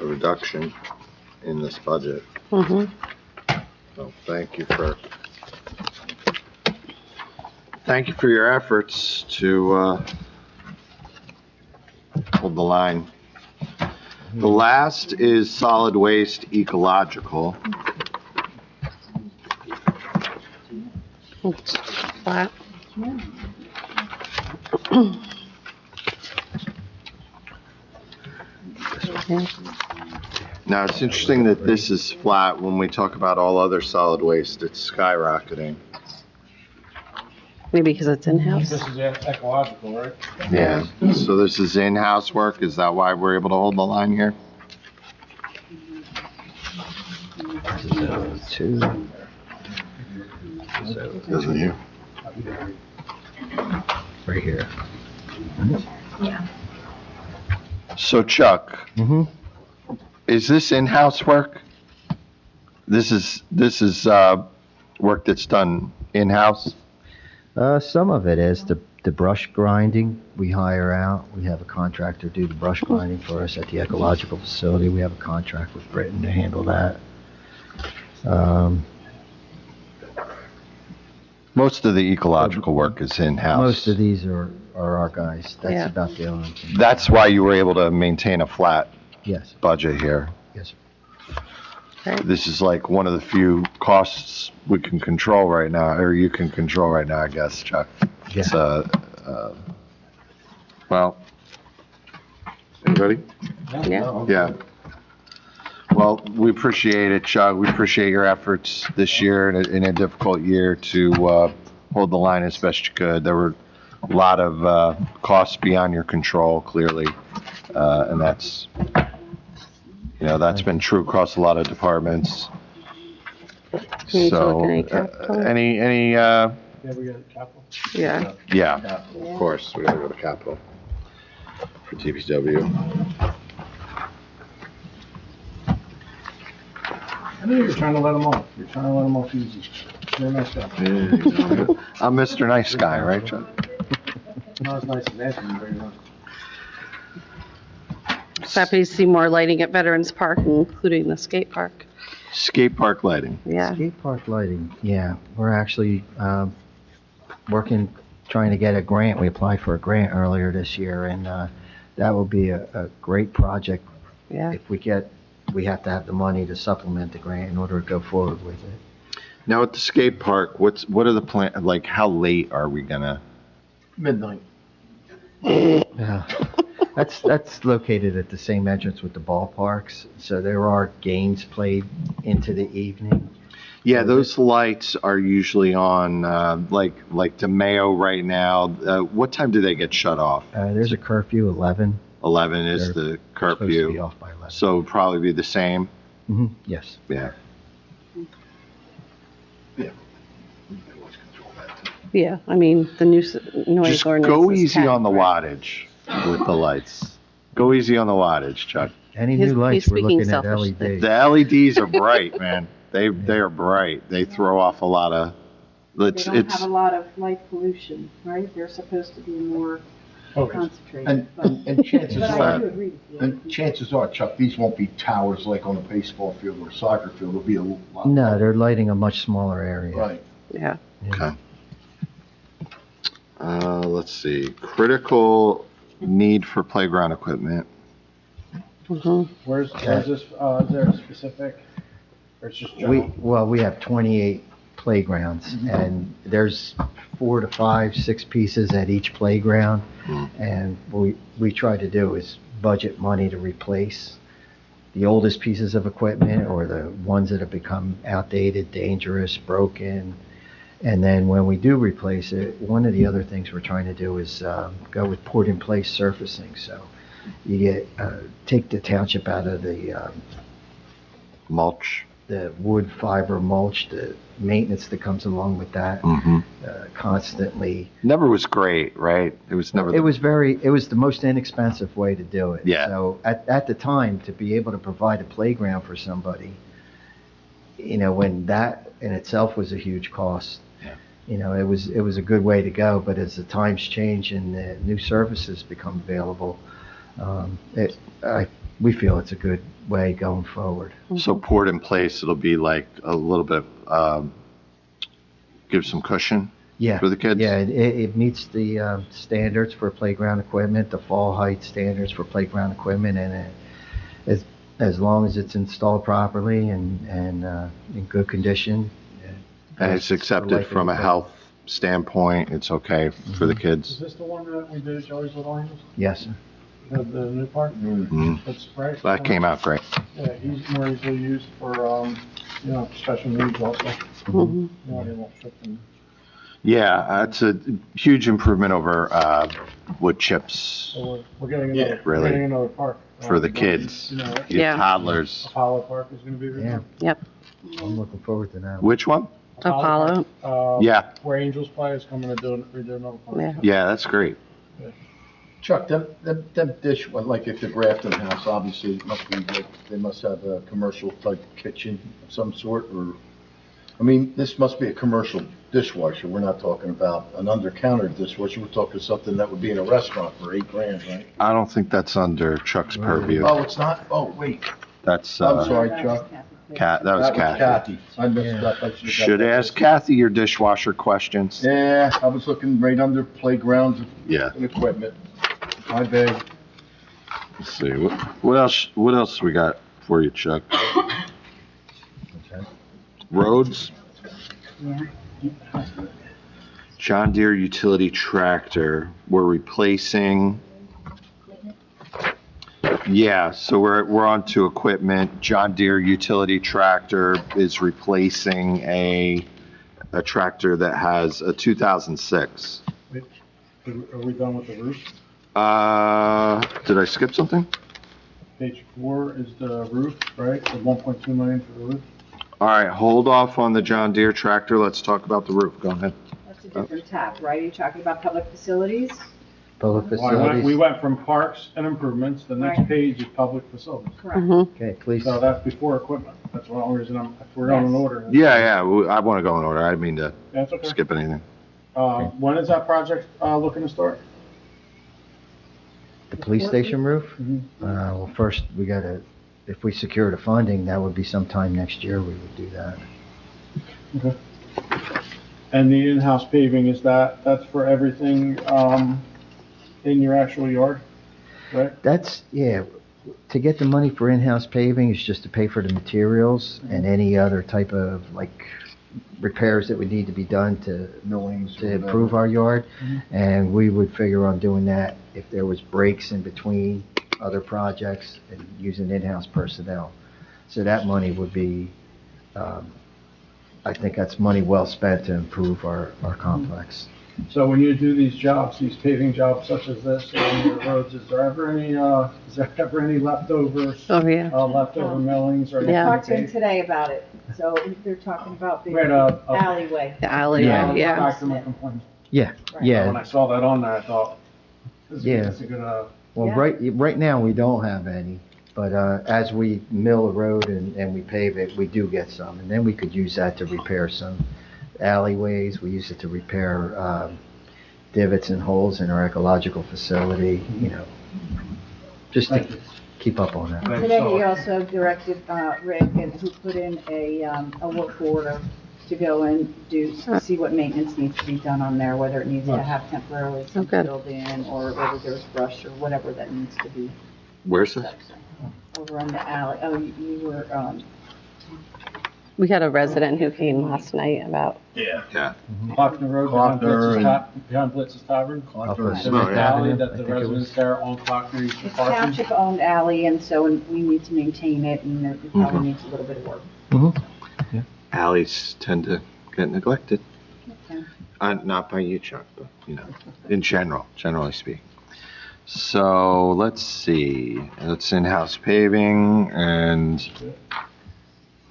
reduction in this budget. Mm-hmm. So thank you for your efforts to, hold the line. The last is solid waste ecological. It's flat. Yeah. Now, it's interesting that this is flat. When we talk about all other solid waste, it's skyrocketing. Maybe because it's in-house. This is ecological, right? Yeah. So this is in-house work. Is that why we're able to hold the line here? Two. Doesn't you? Right here. Yeah. So Chuck, Mm-hmm. is this in-house work? This is work that's done in-house? Some of it is the brush grinding we hire out. We have a contractor do the brush grinding for us at the ecological facility. We have a contract with Britain to handle that. Most of the ecological work is in-house. Most of these are our guys. That's Yeah. about the only thing. That's why you were able to maintain a flat Yes, budget here. yes, Right. This is like one of the few costs we can control right now, or you can control right now, I guess, Chuck. It's, yeah. well, anybody? Yeah. Yeah. Well, we appreciate it, Chuck. We appreciate your efforts this year in a difficult year to hold the line as best you could. There were a lot of costs beyond your control, clearly, and that's been true across a lot of departments. Need to look So, at any capital. Yeah, we got capital. Yeah. yeah, of course, we gotta go to capital for TPW. I knew you were trying to let them off. You're trying to let them off easy. You're a nice guy. I'm Mr. Nice Guy, right, Chuck? Not as nice as Anthony, very much. Happy to see more lighting at Veterans Park, including the skate park. Skate park lighting. Yeah. Skate park lighting, yeah. We're actually trying to get a grant. We applied for a grant earlier this year, and that will be a great project. Yeah. If we have to have the money to supplement the grant in order to go forward with it. Now at the skate park, what are the like, how late are we gonna? Midnight. Yeah. That's located at the same entrance with the ballparks, so there are games played into the evening. Yeah, those lights are usually on, like DeMayo right now. What time do they get shut off? There's a curfew, 11. 11 is They're the Supposed to be curfew, off by 11. so it'd probably be the same. Yes. Yeah. Yeah, I mean, the noise Just ordinance go is easy 10, on the right? wattage with the lights. Go easy on the wattage, Chuck. Any He's- new lights, he's we're speaking looking at selfishly. LEDs. The LEDs are bright, man. They are bright. They throw off a lot of, They it's, don't have a lot of light pollution, right? They're supposed to be more Okay. concentrated. And chances But I are, do agree with you. and chances are, Chuck, these won't be towers like on a baseball field or a soccer field. It'll be a lot. No, they're lighting a much smaller area. Right. Yeah. okay. Let's see, critical need for playground equipment. Where's this, is there a specific, or it's just general? We have 28 playgrounds, and there's 4 to 5, 6 pieces at each playground. And what we try to do is budget money to replace the oldest pieces of equipment or the ones that have become outdated, dangerous, broken. And then when we do replace it, one of the other things we're trying to do is go with port-in-place surfacing. So you take the township out of the Mulch. the wood fiber mulch, the maintenance that comes along with that, constantly. Never was great, right? It was never. It was the most inexpensive way to do it. Yeah. So at the time, to be able to provide a playground for somebody, when that in itself was a huge cost, it was a good way to go. But as the times change and the new services become available, we feel it's a good way going forward. So poured in place, it'll be like a little bit, give some cushion Yeah. for the kids? Yeah, it meets the standards for playground equipment, the fall height standards for playground equipment, and as long as it's installed properly and in good condition. And it's accepted from a health standpoint, it's okay for the Is kids? this the one that we did at Joey's Little Angels? Yes, sir. The new park? Mhm. That's right. That came out great. Yeah, he's more easily used for, special needs also. Mhm. They won't trip and. Yeah, it's a huge improvement over wood chips So we're getting Yeah, another, really. we're getting another park. for the kids, You know, your Yeah. toddlers. Apollo Park is gonna be Yeah, redone. Yep, I'm looking forward to that. Which one? Apollo. Yeah. Where Angels play is coming to redo another park. Yeah. Yeah, that's great. Chuck, them dish, well, like if the Grafton House, obviously it must be, they must have a commercial type kitchen of some sort, or, I mean, this must be a commercial dishwasher. We're not talking about an under-counter dishwasher. We're talking something that would be in a restaurant for $8,000, right? I don't think that's under Chuck's purview. Oh, it's not? Oh, wait. That's, I'm sorry, Chuck. That was Kathy. Kathy. I messed up. I should've got Should that. ask Kathy your dishwasher questions. Yeah, I was looking right under playgrounds Yeah. and equipment. My bad. Let's see, what else we got for you, Chuck? Roads? Yeah. John Deere utility tractor, we're replacing. Yeah, so we're on to equipment. John Deere utility tractor is replacing a tractor that has a 2006. Are we done with the roof? Did I skip something? Page 4 is the roof, right? The 1.2 million for the roof? All right, hold off on the John Deere tractor. Let's talk about the roof. Go ahead. That's a different tab, right? Are you talking about public facilities? Public We facilities. went from parks and improvements, the next Right. page is public facilities. Correct. Mhm. Okay, please. So that's before equipment. That's the only reason if we're going in Yes. order. Yeah, I want to go in order. I didn't mean to That's okay. skip anything. When is that project, looking to start? The police station roof? Mhm. Well, first, if we secure the funding, that would be sometime next year we would do that. Okay. And the in-house paving, that's for everything, in your actual yard, right? Yeah, to get the money for in-house paving is just to pay for the materials and any other type of, like, repairs that would need to be done to Millings or to whatever. improve our yard. Mhm. And we would figure on doing that if there was breaks in between other projects and using in-house personnel. So that money would be, I think that's money well spent to improve our complex. So when you do these jobs, these paving jobs such as this, on your roads, is there ever any leftovers? Oh, yeah. Leftover millings or anything? Yeah. Talked to him today about it, so they're talking about the Right, alleyway. The alley, Yeah. yeah. Document complaint. Yeah, Right. When yeah. I saw that on there, I thought, Yeah. this is a good, Well, Yeah. right now, we don't have any, but as we mill the road and we pave it, we do get some. And then we could use that to repair some alleyways. We use it to repair divots and holes in our ecological facility, just to Thank you. keep up on that. Thank Today, you. he also directed Rick, and who put in a work order to go and see what maintenance needs to be done on there, whether it needs to have temporarily some Okay. filled in, or whether there's brush, or whatever that needs to be Where's it? over on the alley. Oh, you were, We had a resident who came last night about, Yeah. Klockner Road, behind Klockner behind Blitz's Tavern. Off of There's an Oh, yeah. alley that I the think it was. residents there on Klockner use for it's parking. township-owned alley, and so we need to maintain it, and it probably Mhm. needs a little bit of work. Alleys tend to get neglected. Okay. Not by you, Chuck, but, in generally speaking. So, let's see, it's in-house paving, and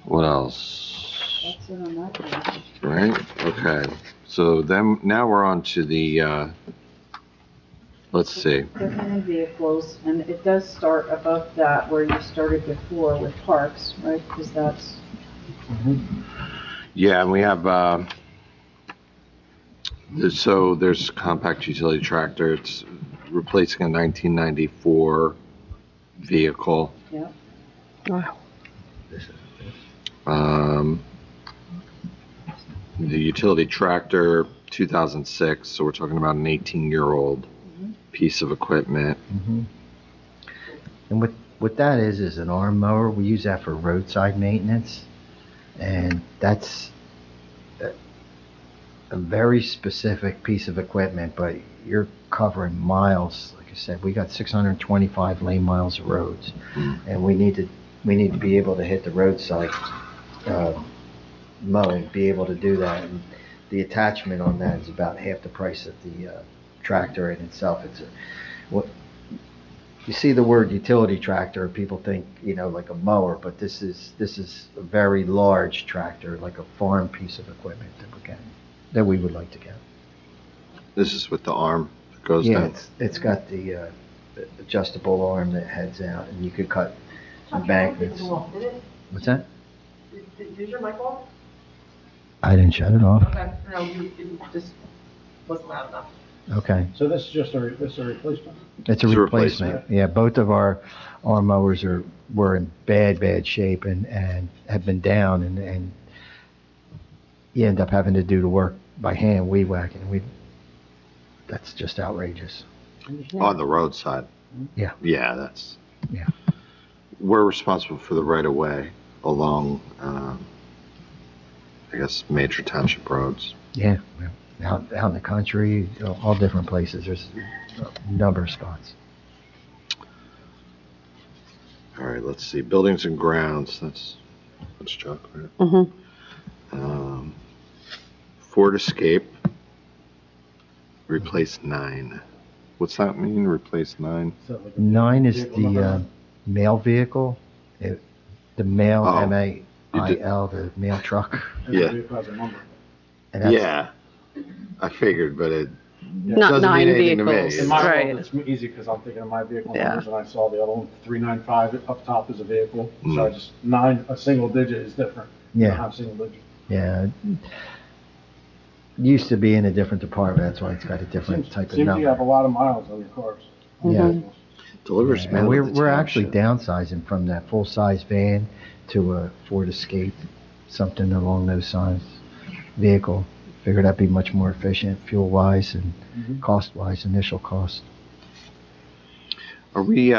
What else? That's it on that page. Right, okay. So then, now we're on to the, let's see. Equipment and vehicles, and it does start above that where you started before with parks, right? Because that's, Yeah, and we have, so there's compact utility tractor. It's replacing a 1994 vehicle. yeah. Wow. The utility tractor, 2006, so we're talking about an 18-year-old piece of equipment. Mhm. And what that is an arm mower. We use that for roadside maintenance. And that's a very specific piece of equipment, but you're covering miles. Like I said, we got 625 lane miles of roads, and we need to be able to hit the roadside mowing, be able to do that. And the attachment on that is about half the price of the tractor in itself. What you see the word utility tractor, people think, like a mower, but this is a very large tractor, like a farm piece of equipment that we would like to get. This is with the arm that goes Yeah, down. it's got the adjustable arm that heads out, and you could cut embankments. What's that? Is your mic off? I didn't shut it off. Okay, no, it just wasn't loud enough. Okay. So this is just a replacement? It's a It's a replacement. replacement. Yeah, both of our arm mowers were in bad shape and have been down, and you end up having to do the work by hand, weed whacking. That's just outrageous. On the roadside. Yeah. Yeah, that's. Yeah. We're responsible for the right of way along, I guess, major township roads. Yeah. Out in the country, all different places. There's a number of spots. All right, let's see. Buildings and grounds. That's Chuck, right? Mm-hmm. Ford Escape. Replace 9. What's that mean? Replace 9? 9 is Vehicle number the nine? mail vehicle, the mail, Oh, MAIL, the mail truck. And the Yeah. vehicle has a number. And that's- Yeah, I figured, but it Not doesn't mean 9 anything to me. vehicles, In my right. world, it's easy because I'm thinking of my vehicle Yeah. numbers and I saw the other one, 395 up top is a vehicle. So I just, 9, a single digit is different. You don't Yeah, have single digit. yeah. Used to be in a different department, that's why it's got a different type of Seems you have a number. lot of miles on your cars. Yeah. Delivers And mail to the we're actually township. downsizing from that full-size van to a Ford Escape, something along those size vehicle. Figured that'd be much more efficient, fuel-wise and cost-wise, initial cost. Are we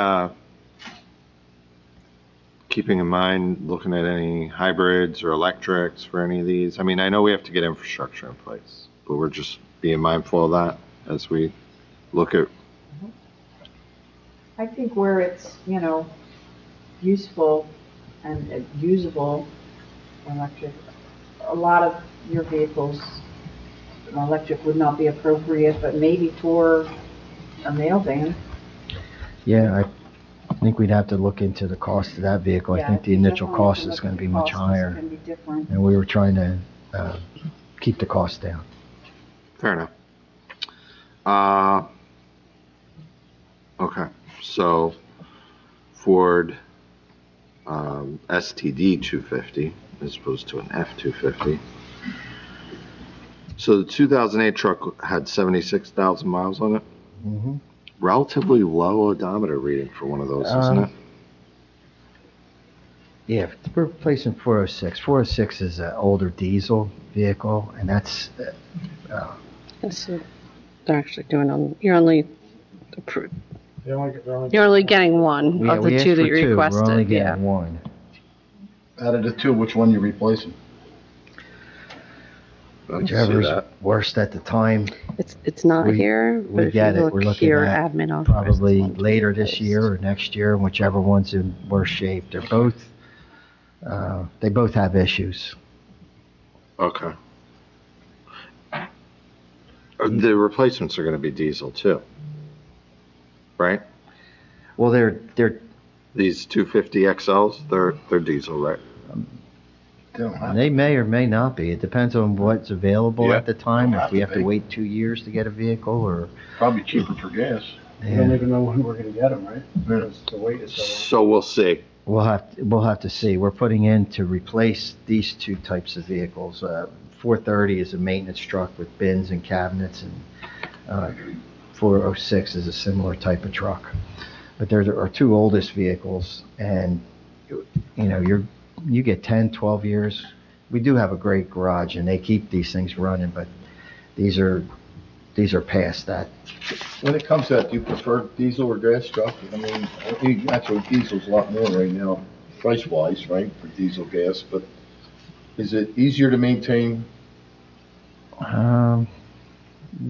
keeping in mind looking at any hybrids or electrics for any of these? I mean, I know we have to get infrastructure in place, but we're just being mindful of that as we look at. I think where it's, useful and usable, electric, a lot of your vehicles, electric would not be appropriate, but maybe for a mail van. Yeah, I think we'd have to look into the cost of that vehicle. I Yeah, think the you initial definitely cost have to is look gonna at be the much costs, higher, It's gonna be different. and we were trying to keep the cost down. Fair enough. Okay, so Ford STD 250 as opposed to an F-250. So the 2008 truck had 76,000 miles on it. Mm-hmm. Relatively low odometer reading for one of those, isn't it? Yeah, we're replacing 406. 406 is an older diesel vehicle, and that's, So they're actually doing, you're only approved, They're only you're only getting one yeah, of we the asked two that for you two, we're only requested, yeah. getting one. Out of the two, which one you replacing? I can see Whichever's that. worst at the time, It's not We- here, we but if get you it. look We're looking here, at admin authorizes probably one to be later this replaced. year or next year, whichever one's in worse shape. They're both, they both have issues. Okay. The replacements are going to be diesel too, right? Well, they're These 250 XLs, they're diesel, right? They don't have. They may or may not be. It depends on what's available Yeah. at the time. Don't If have we to have to be. wait 2 years to get a vehicle or, Probably cheaper for gas. We don't yeah, even know when we're gonna get them, right? Because the wait is so So we'll see. we'll have to see. We're putting in to replace these two types of vehicles. 430 is a maintenance truck with bins and cabinets, and 406 is a similar type of truck. But there are two oldest vehicles, and you get 10, 12 years. We do have a great garage, and they keep these things running, but these are past that. When it comes to that, do you prefer diesel or gas truck? I mean, actually diesel's a lot more right now, price-wise, right, for diesel, gas, but is it easier to maintain?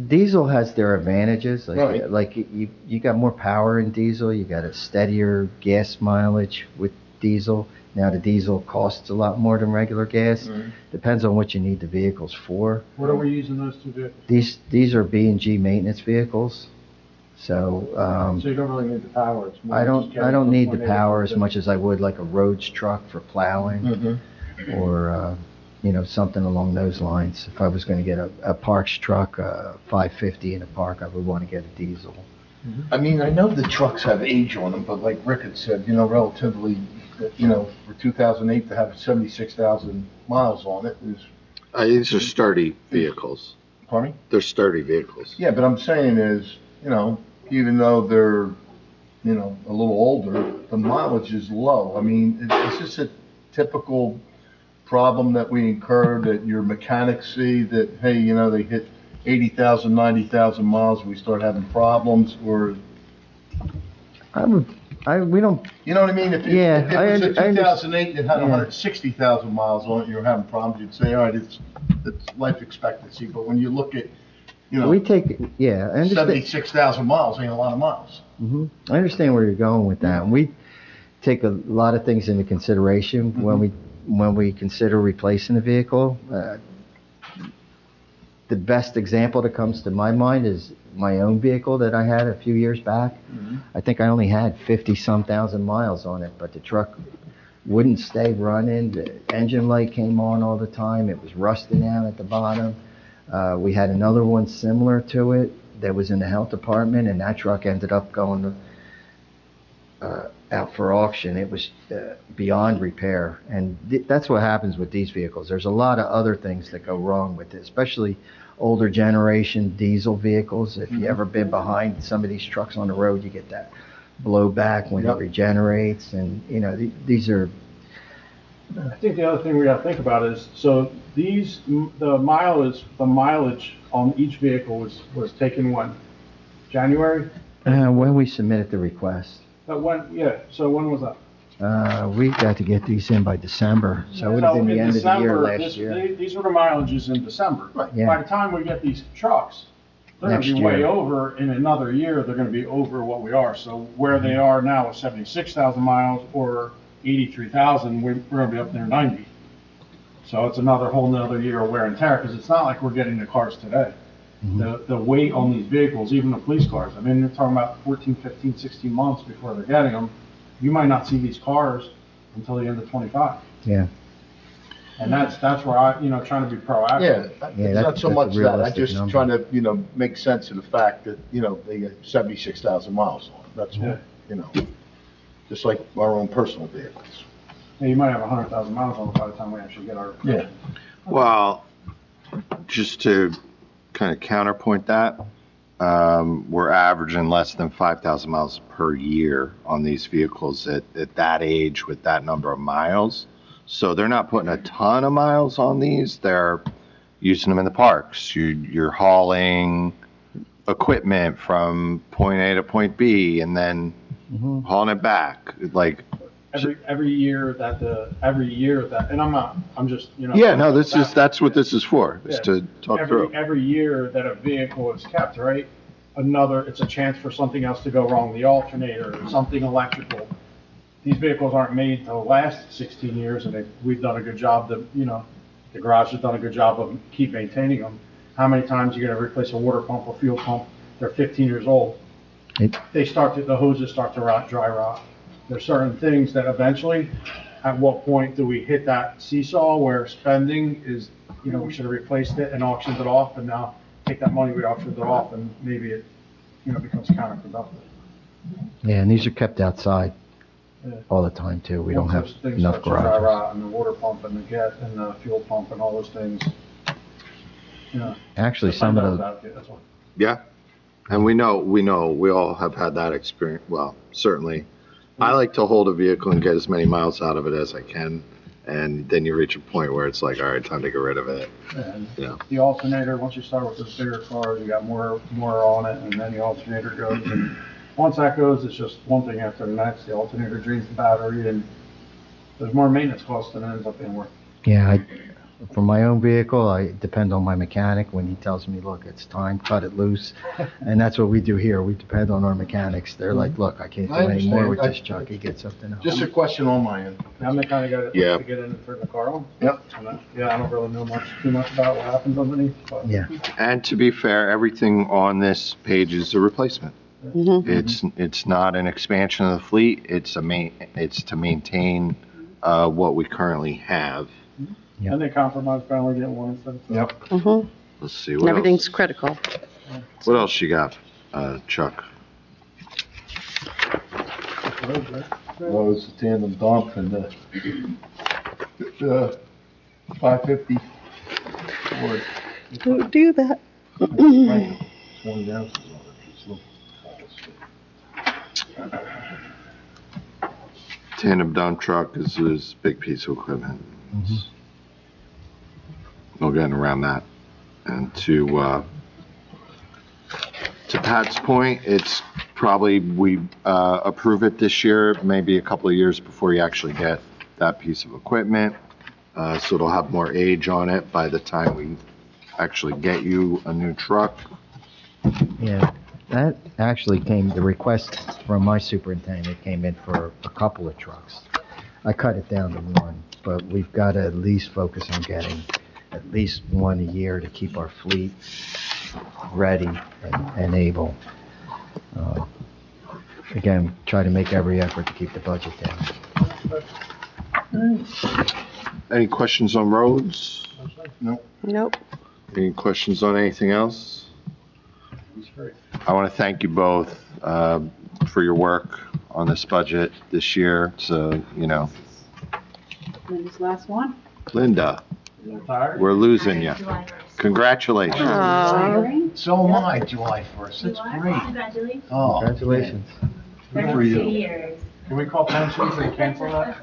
Diesel has their advantages, Right. like you got more power in diesel, you got a steadier gas mileage with diesel. Now the diesel costs a lot more than regular gas. Depends on what you need the vehicles for. What are we using those two vehicles? These are B&G maintenance vehicles, so So you don't really need the power, it's more I just don't getting need from the point A to power point as B. much as I would like a roads truck for plowing or something along those lines. If I was going to get a Parks truck, 550 in a park, I would want to get a diesel. I mean, I know the trucks have age on them, but like Rick had said, relatively, for 2008 to have 76,000 miles on it is, These are sturdy vehicles. pardon me? They're sturdy vehicles. Yeah, but I'm saying is, even though they're, a little older, the mileage is low. I mean, it's just a typical problem that we incur, that your mechanics see that, hey, they hit 80,000, 90,000 miles, we start having problems, or, We don't, you know what I mean? If Yeah, it was a I 2008 and it had yeah. 160,000 miles on it, you were having problems, you'd say, all right, it's life expectancy. But when you look at, we take, yeah, I understand. 76,000 miles ain't a lot of miles. I understand where you're going with that. And we take a lot of things into consideration when we consider replacing a vehicle. The best example that comes to my mind is my own vehicle that I had a few years back. I think I only had 50-some thousand miles on it, but the truck wouldn't stay running. The engine light came on all the time. It was rusting out at the bottom. We had another one similar to it that was in the health department, and that truck ended up going out for auction. It was beyond repair, and that's what happens with these vehicles. There's a lot of other things that go wrong with it, especially older generation diesel vehicles. If you ever been behind some of these trucks on the road, you get that blowback when it regenerates, and these are. I think the other thing we gotta think about is, so the mileage on each vehicle was taken when? January? When we submitted the request, So when was that? we got to get these in by December, so it would have been the in end of the year December, last year. These were the mileages in December. Yeah. By the time we get these trucks, they're gonna Next be way year. over, in another year, they're gonna be over what we are. So where they are now is 76,000 miles or 83,000, we're gonna be up there 90. So it's whole nother year of wear and tear, because it's not like we're getting the cars today. The weight on these vehicles, even the police cars, I mean, you're talking about 14, 15, 16 months before they're getting them. You might not see these cars until the end of 25. Yeah. And that's where trying to be proactive. Yeah, it's not so that's a much that, I realistic just number. trying to, make sense of the fact that, they get 76,000 miles on it, that's all, just like our own personal vehicles. Yeah, you might have 100,000 miles on it by the time we actually get our. Yeah. Well, just to kind of counterpoint that, we're averaging less than 5,000 miles per year on these vehicles at that age with that number of miles. So they're not putting a ton of miles on these. They're using them in the parks. You're hauling equipment from point A to point B and then hauling it back. Like, Every year that, and I'm just. yeah, no, that's what this is for, is Yeah. to talk through. Every year that a vehicle is kept, right? It's a chance for something else to go wrong, the alternator, something electrical. These vehicles aren't made to last 16 years, and we've done a good job the garage has done a good job of keep maintaining them. How many times you gotta replace a water pump or fuel pump? They're 15 years old. The hoses start to dry rot. There's certain things that eventually, at what point do we hit that seesaw where spending is, we should have replaced it and auctioned it off, and now take that money, we auctioned it off, and maybe it, becomes counterproductive. Yeah, and these are kept outside Yeah. all the time too. We don't have Once those things enough start to dry garages. rot, and the water pump and the gas and the fuel pump and all those things. Actually, some of the, That's all. Yeah, and we all have had that experience, well, certainly. I like to hold a vehicle and get as many miles out of it as I can, and then you reach a point where it's like, all right, time to get rid of it. And Yeah. the alternator, once you start with those bigger cars, you got more on it, and then the alternator goes, and once that goes, it's just one thing after the next. The alternator drains the battery, and there's more maintenance costs than it ends up being worth. yeah, for my own vehicle, I depend on my mechanic when he tells me, look, it's time, cut it loose. And that's what we do here. We depend on our mechanics. They're like, look, I can't do I any more with understand. this truck. He gets something else. Just a question on my end. I'm the kind of guy that Yeah. likes to get in and turn the car on. Yep. And I don't really know too much about what happens underneath, but. Yeah, And to be fair, everything on this page is a replacement. Mhm. It's not an expansion of the fleet, it's to maintain, what we currently have. And they compromise finally get one instead of two. Yep. Mhm. Let's see, And what everything's else? critical. What else you got, Chuck? Well, it's a tandem dump and the 550 Ford. Don't do that. 20 ounces on it. It's Tandem dump truck is a big piece of equipment. No getting around that. And to Pat's point, it's probably, we approve it this year, maybe a couple of years before you actually get that piece of equipment. So it'll have more age on it by the time we actually get you a new truck. yeah. That actually the request from my superintendent came in for a couple of trucks. I cut it down to one, but we've got to at least focus on getting at least one a year to keep our fleet ready and able. Again, try to make every effort to keep the budget down. Any questions on roads? Nope. Any questions on anything else? I want to thank you both for your work on this budget this year. So, And this last one? Linda, we're losing you. July 1st. Congratulations. Aw. So am I, July 1st. That's July, great. Congratulations. Oh, Congratulations. good for 2 you. years. Can we call Township and cancel that?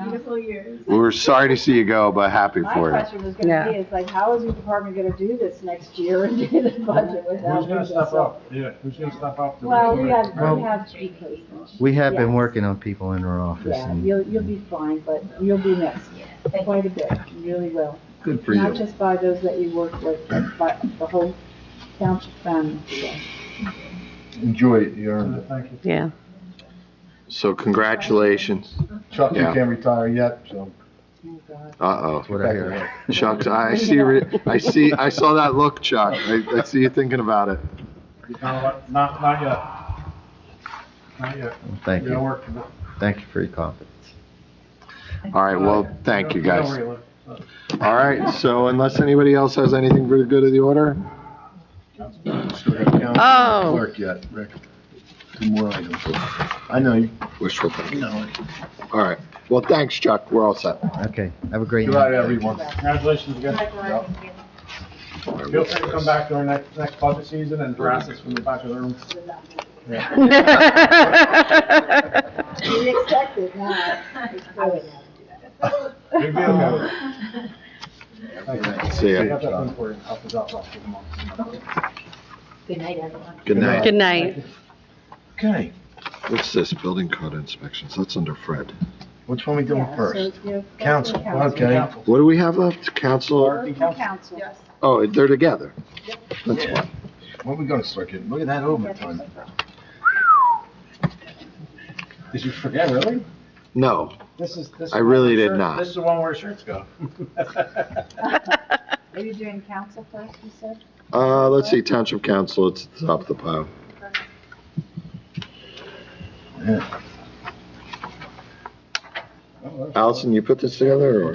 Beautiful years. We're sorry to see you go, but happy My for you. question was gonna Yeah. be, is like, how is your department gonna do this next year and do the budget without? Who's gonna this? step up? Yeah, who's gonna step up? to Well, do we it? have replacements. We have been Yes. working on people in our office Yeah, and you'll be fine, but you'll be missed Thank you. quite a bit, you really will. Good for Not you. just by those that you work with, but by the whole township family, so. Enjoy it, you earned it. Thank you. Yeah. So congratulations. Chuck, you Yeah. can't retire yet, so. Oh, God. Uh-oh. that's what I hear. Chuck, I saw that look, Chuck. I see you thinking about it. Not yet. Not yet. Thank We gotta you. work for that. Thank you for your confidence. All right, well, thank you, We know guys. where you live, so. All right, so unless anybody else has anything for the good of the order? Still got council Oh. clerk yet, Rick. 2 more items. I know you. Wishful You thinking. know it. All right. Well, thanks, Chuck. We're all set. Okay, have a great Good night, night. everyone. Congratulations again. Feel free to come back during next budget season and harass us from the back of the room. We expect it now. Big deal, See I ya. got that one for you. I'll drop off to them all. Good night, everyone. Good night. Good night. Okay, What's this? Building code inspections. That's under Fred. which one we doing Yeah, first? so, yeah, Council, okay. What do we have left? Council? Council. Oh, they're together. That's fine. When are we gonna start getting, look at that overtime. Did you forget, really? No, This is. I really did shirts- not. This is the one where shirts go. Are you doing council first, you said? let's see, Township Council, it's at the top of the pile. Yeah. Allison, you put this together, or?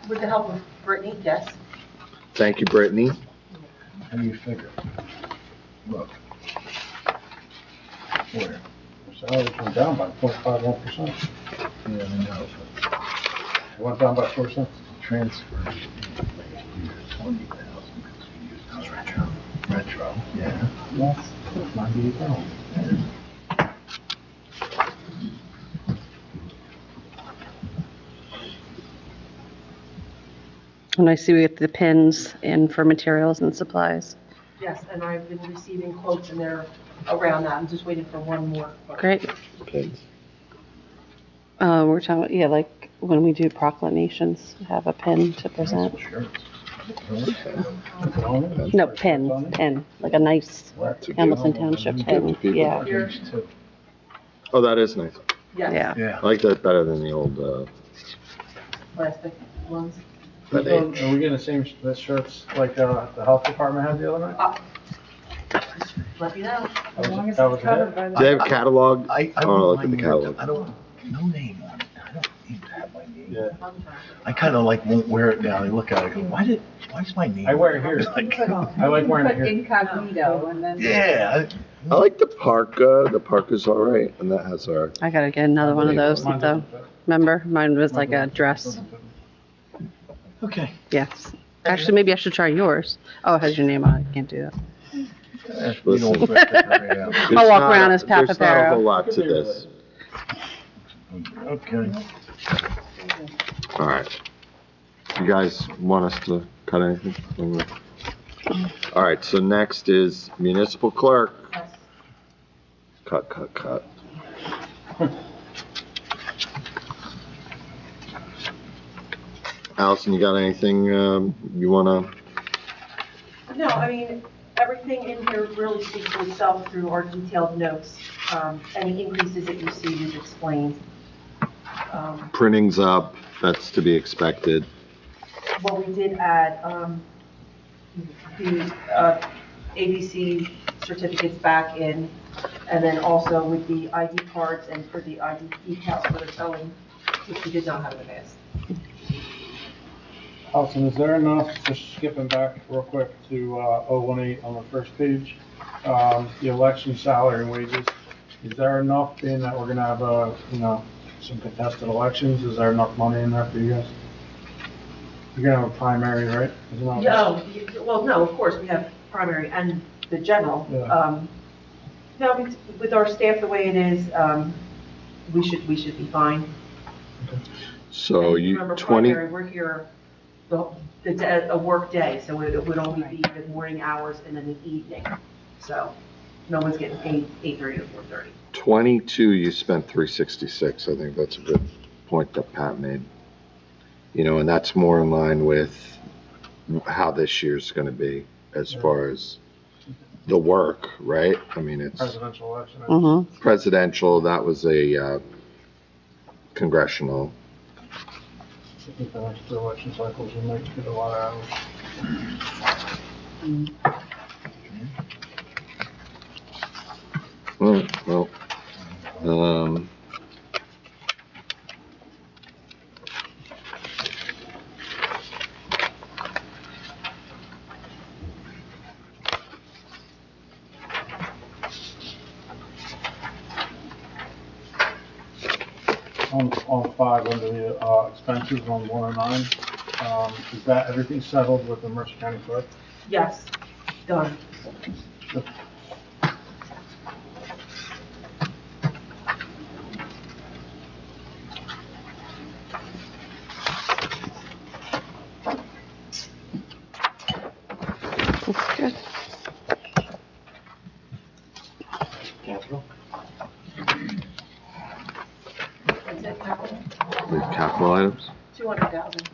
With the help of Brittany, yes. Thank you, Brittany. How do you figure? Look. Where? Salary went down by 0.51%. Yeah, I know. It went down by 4 cents. Transfer. 20,000. Retro. Retro, yeah. That's 98,000. And I see we get the pins in for materials and supplies. Yes, and I've been receiving quotes and they're around that. I'm just waiting for one more. Great. Pins. We're talking, yeah, like when we do proclamations, have a pin to present. No, pin, like a nice Hamilton Township pin, yeah. Oh, that is nice. Yes, Yeah. I like that better than the old, plastic ones. Are we getting the same the shirts like the health department had the other night? Let me know. That was it? do they have a catalog? I I wanna look at the catalog. I don't, no name on it. I don't even have my name. Yeah. I kind of like won't wear it now. I look at it, I go, why's my name? I wear it here. Like, I like wearing it here. Incognito and then. yeah. I like the parka. The parka's all right, and that has our. I gotta get another one of those, Mine though. doesn't fit. Remember? Mine was like a Mine dress. doesn't fit. Okay. Yes. Actually, maybe I should try yours. Oh, it has your name on it. I can't do that. We don't Listen. fit that right out. There's I'll walk not around a- as Pat There's not a whole Paparo. lot to this. Okay. All right. You guys want us to cut anything? All right, so next is municipal clerk. Cut. Allison, you got anything, you wanna? No, I mean, everything in here really speaks for itself through our detailed notes. Any increases that you see, we've explained. Printing's up, that's to be expected. What we did add, the ABC certificates back in, and then also with the ID cards and for the ID decals for the towing, which we did not have in the past. Allison, is there enough, just skipping back real quick to 018 on the first page, the election salary and wages, is there enough being that we're gonna have, some contested elections, is there enough money in there for you guys? You're gonna have a primary, right? Isn't that- Well, no, of course, we have primary and the general. Yeah. No, with our staff the way it is, we should be fine. So And you, remember, 20, primary, we're here a work day, so it would only be the morning hours and then the evening. So no one's getting paid 8:30 to 4:30. 22, you spent 366. I think that's a good point that Pat made. And that's more in line with how this year's gonna be as far as the work, right? I mean, it's Presidential election. Mm-hmm. presidential, that was a congressional. I think the next two election cycles, we might get a lot of hours. Well, On 5, under the expenses on 109, is that everything settled with the Mercer County Clerk? Yes, done. That's good. That's it, capital. the capital items. 200,000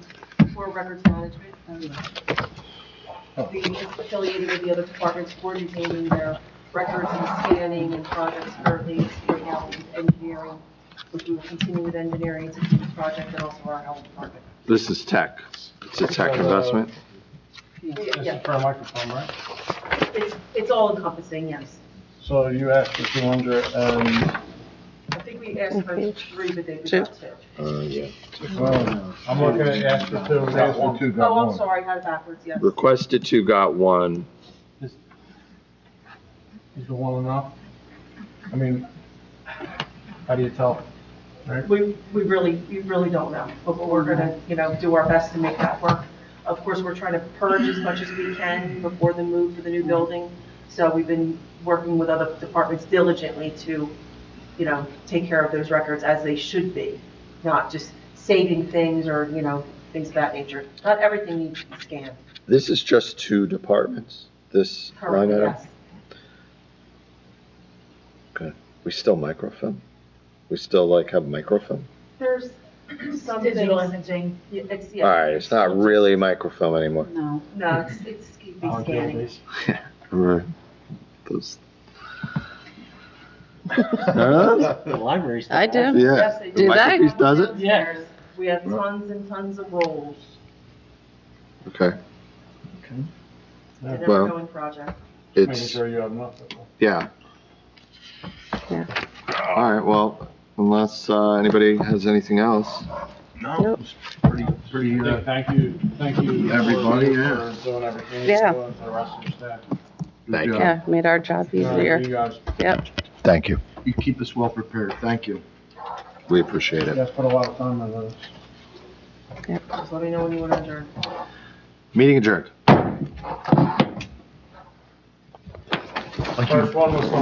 for records management. It's affiliated with the other departments coordinating their records and scanning and projects currently steering out with engineering, which we will continue with engineering. It's a huge project and also our health department. This is tech. It's a tech investment. This Yeah, is per microphone, right? it's all encompassing, yes. So you asked for 200 and I think we asked for Page 3, but they two. got 2. Yeah. Well, I'm looking at ask for two, got one. Oh, I'm sorry, I had it backwards, yes. Requested 2, got 1. Is the one enough? I mean, how do you tell? Right? We really don't know, but we're gonna, do our best to make that work. Of course, we're trying to purge as much as we can before the move for the new building. So we've been working with other departments diligently to, take care of those records as they should be, not just saving things or, things of that nature. Not everything needs to be scanned. This is just 2 departments, this line Currently, item? yes. Okay. We still microfilm? We still have microfilm? There's some Digital things. imaging. Yeah, All right, it's not really microfilm anymore. No. No, it's scanning. Right. Those. The library's. I do. Yeah. Yes, they Do they? Micropiece does it? Downstairs. We have tons and tons of rolls. Okay, It's an Well, ongoing project. Making it's, sure you have enough. that's all. yeah. Yeah. All right, well, unless anybody has anything else. No, Nope. it's pretty, Yeah, thank you. Everybody, yeah. For doing everything Yeah. you're doing for the rest of your staff. Thank you. Yeah, made our job easier. You guys, Yep. Thank you. You keep us well prepared, thank you. We appreciate you it. guys put a lot of time into this. Just let me know when you want to adjourn. Meeting adjourned. First one was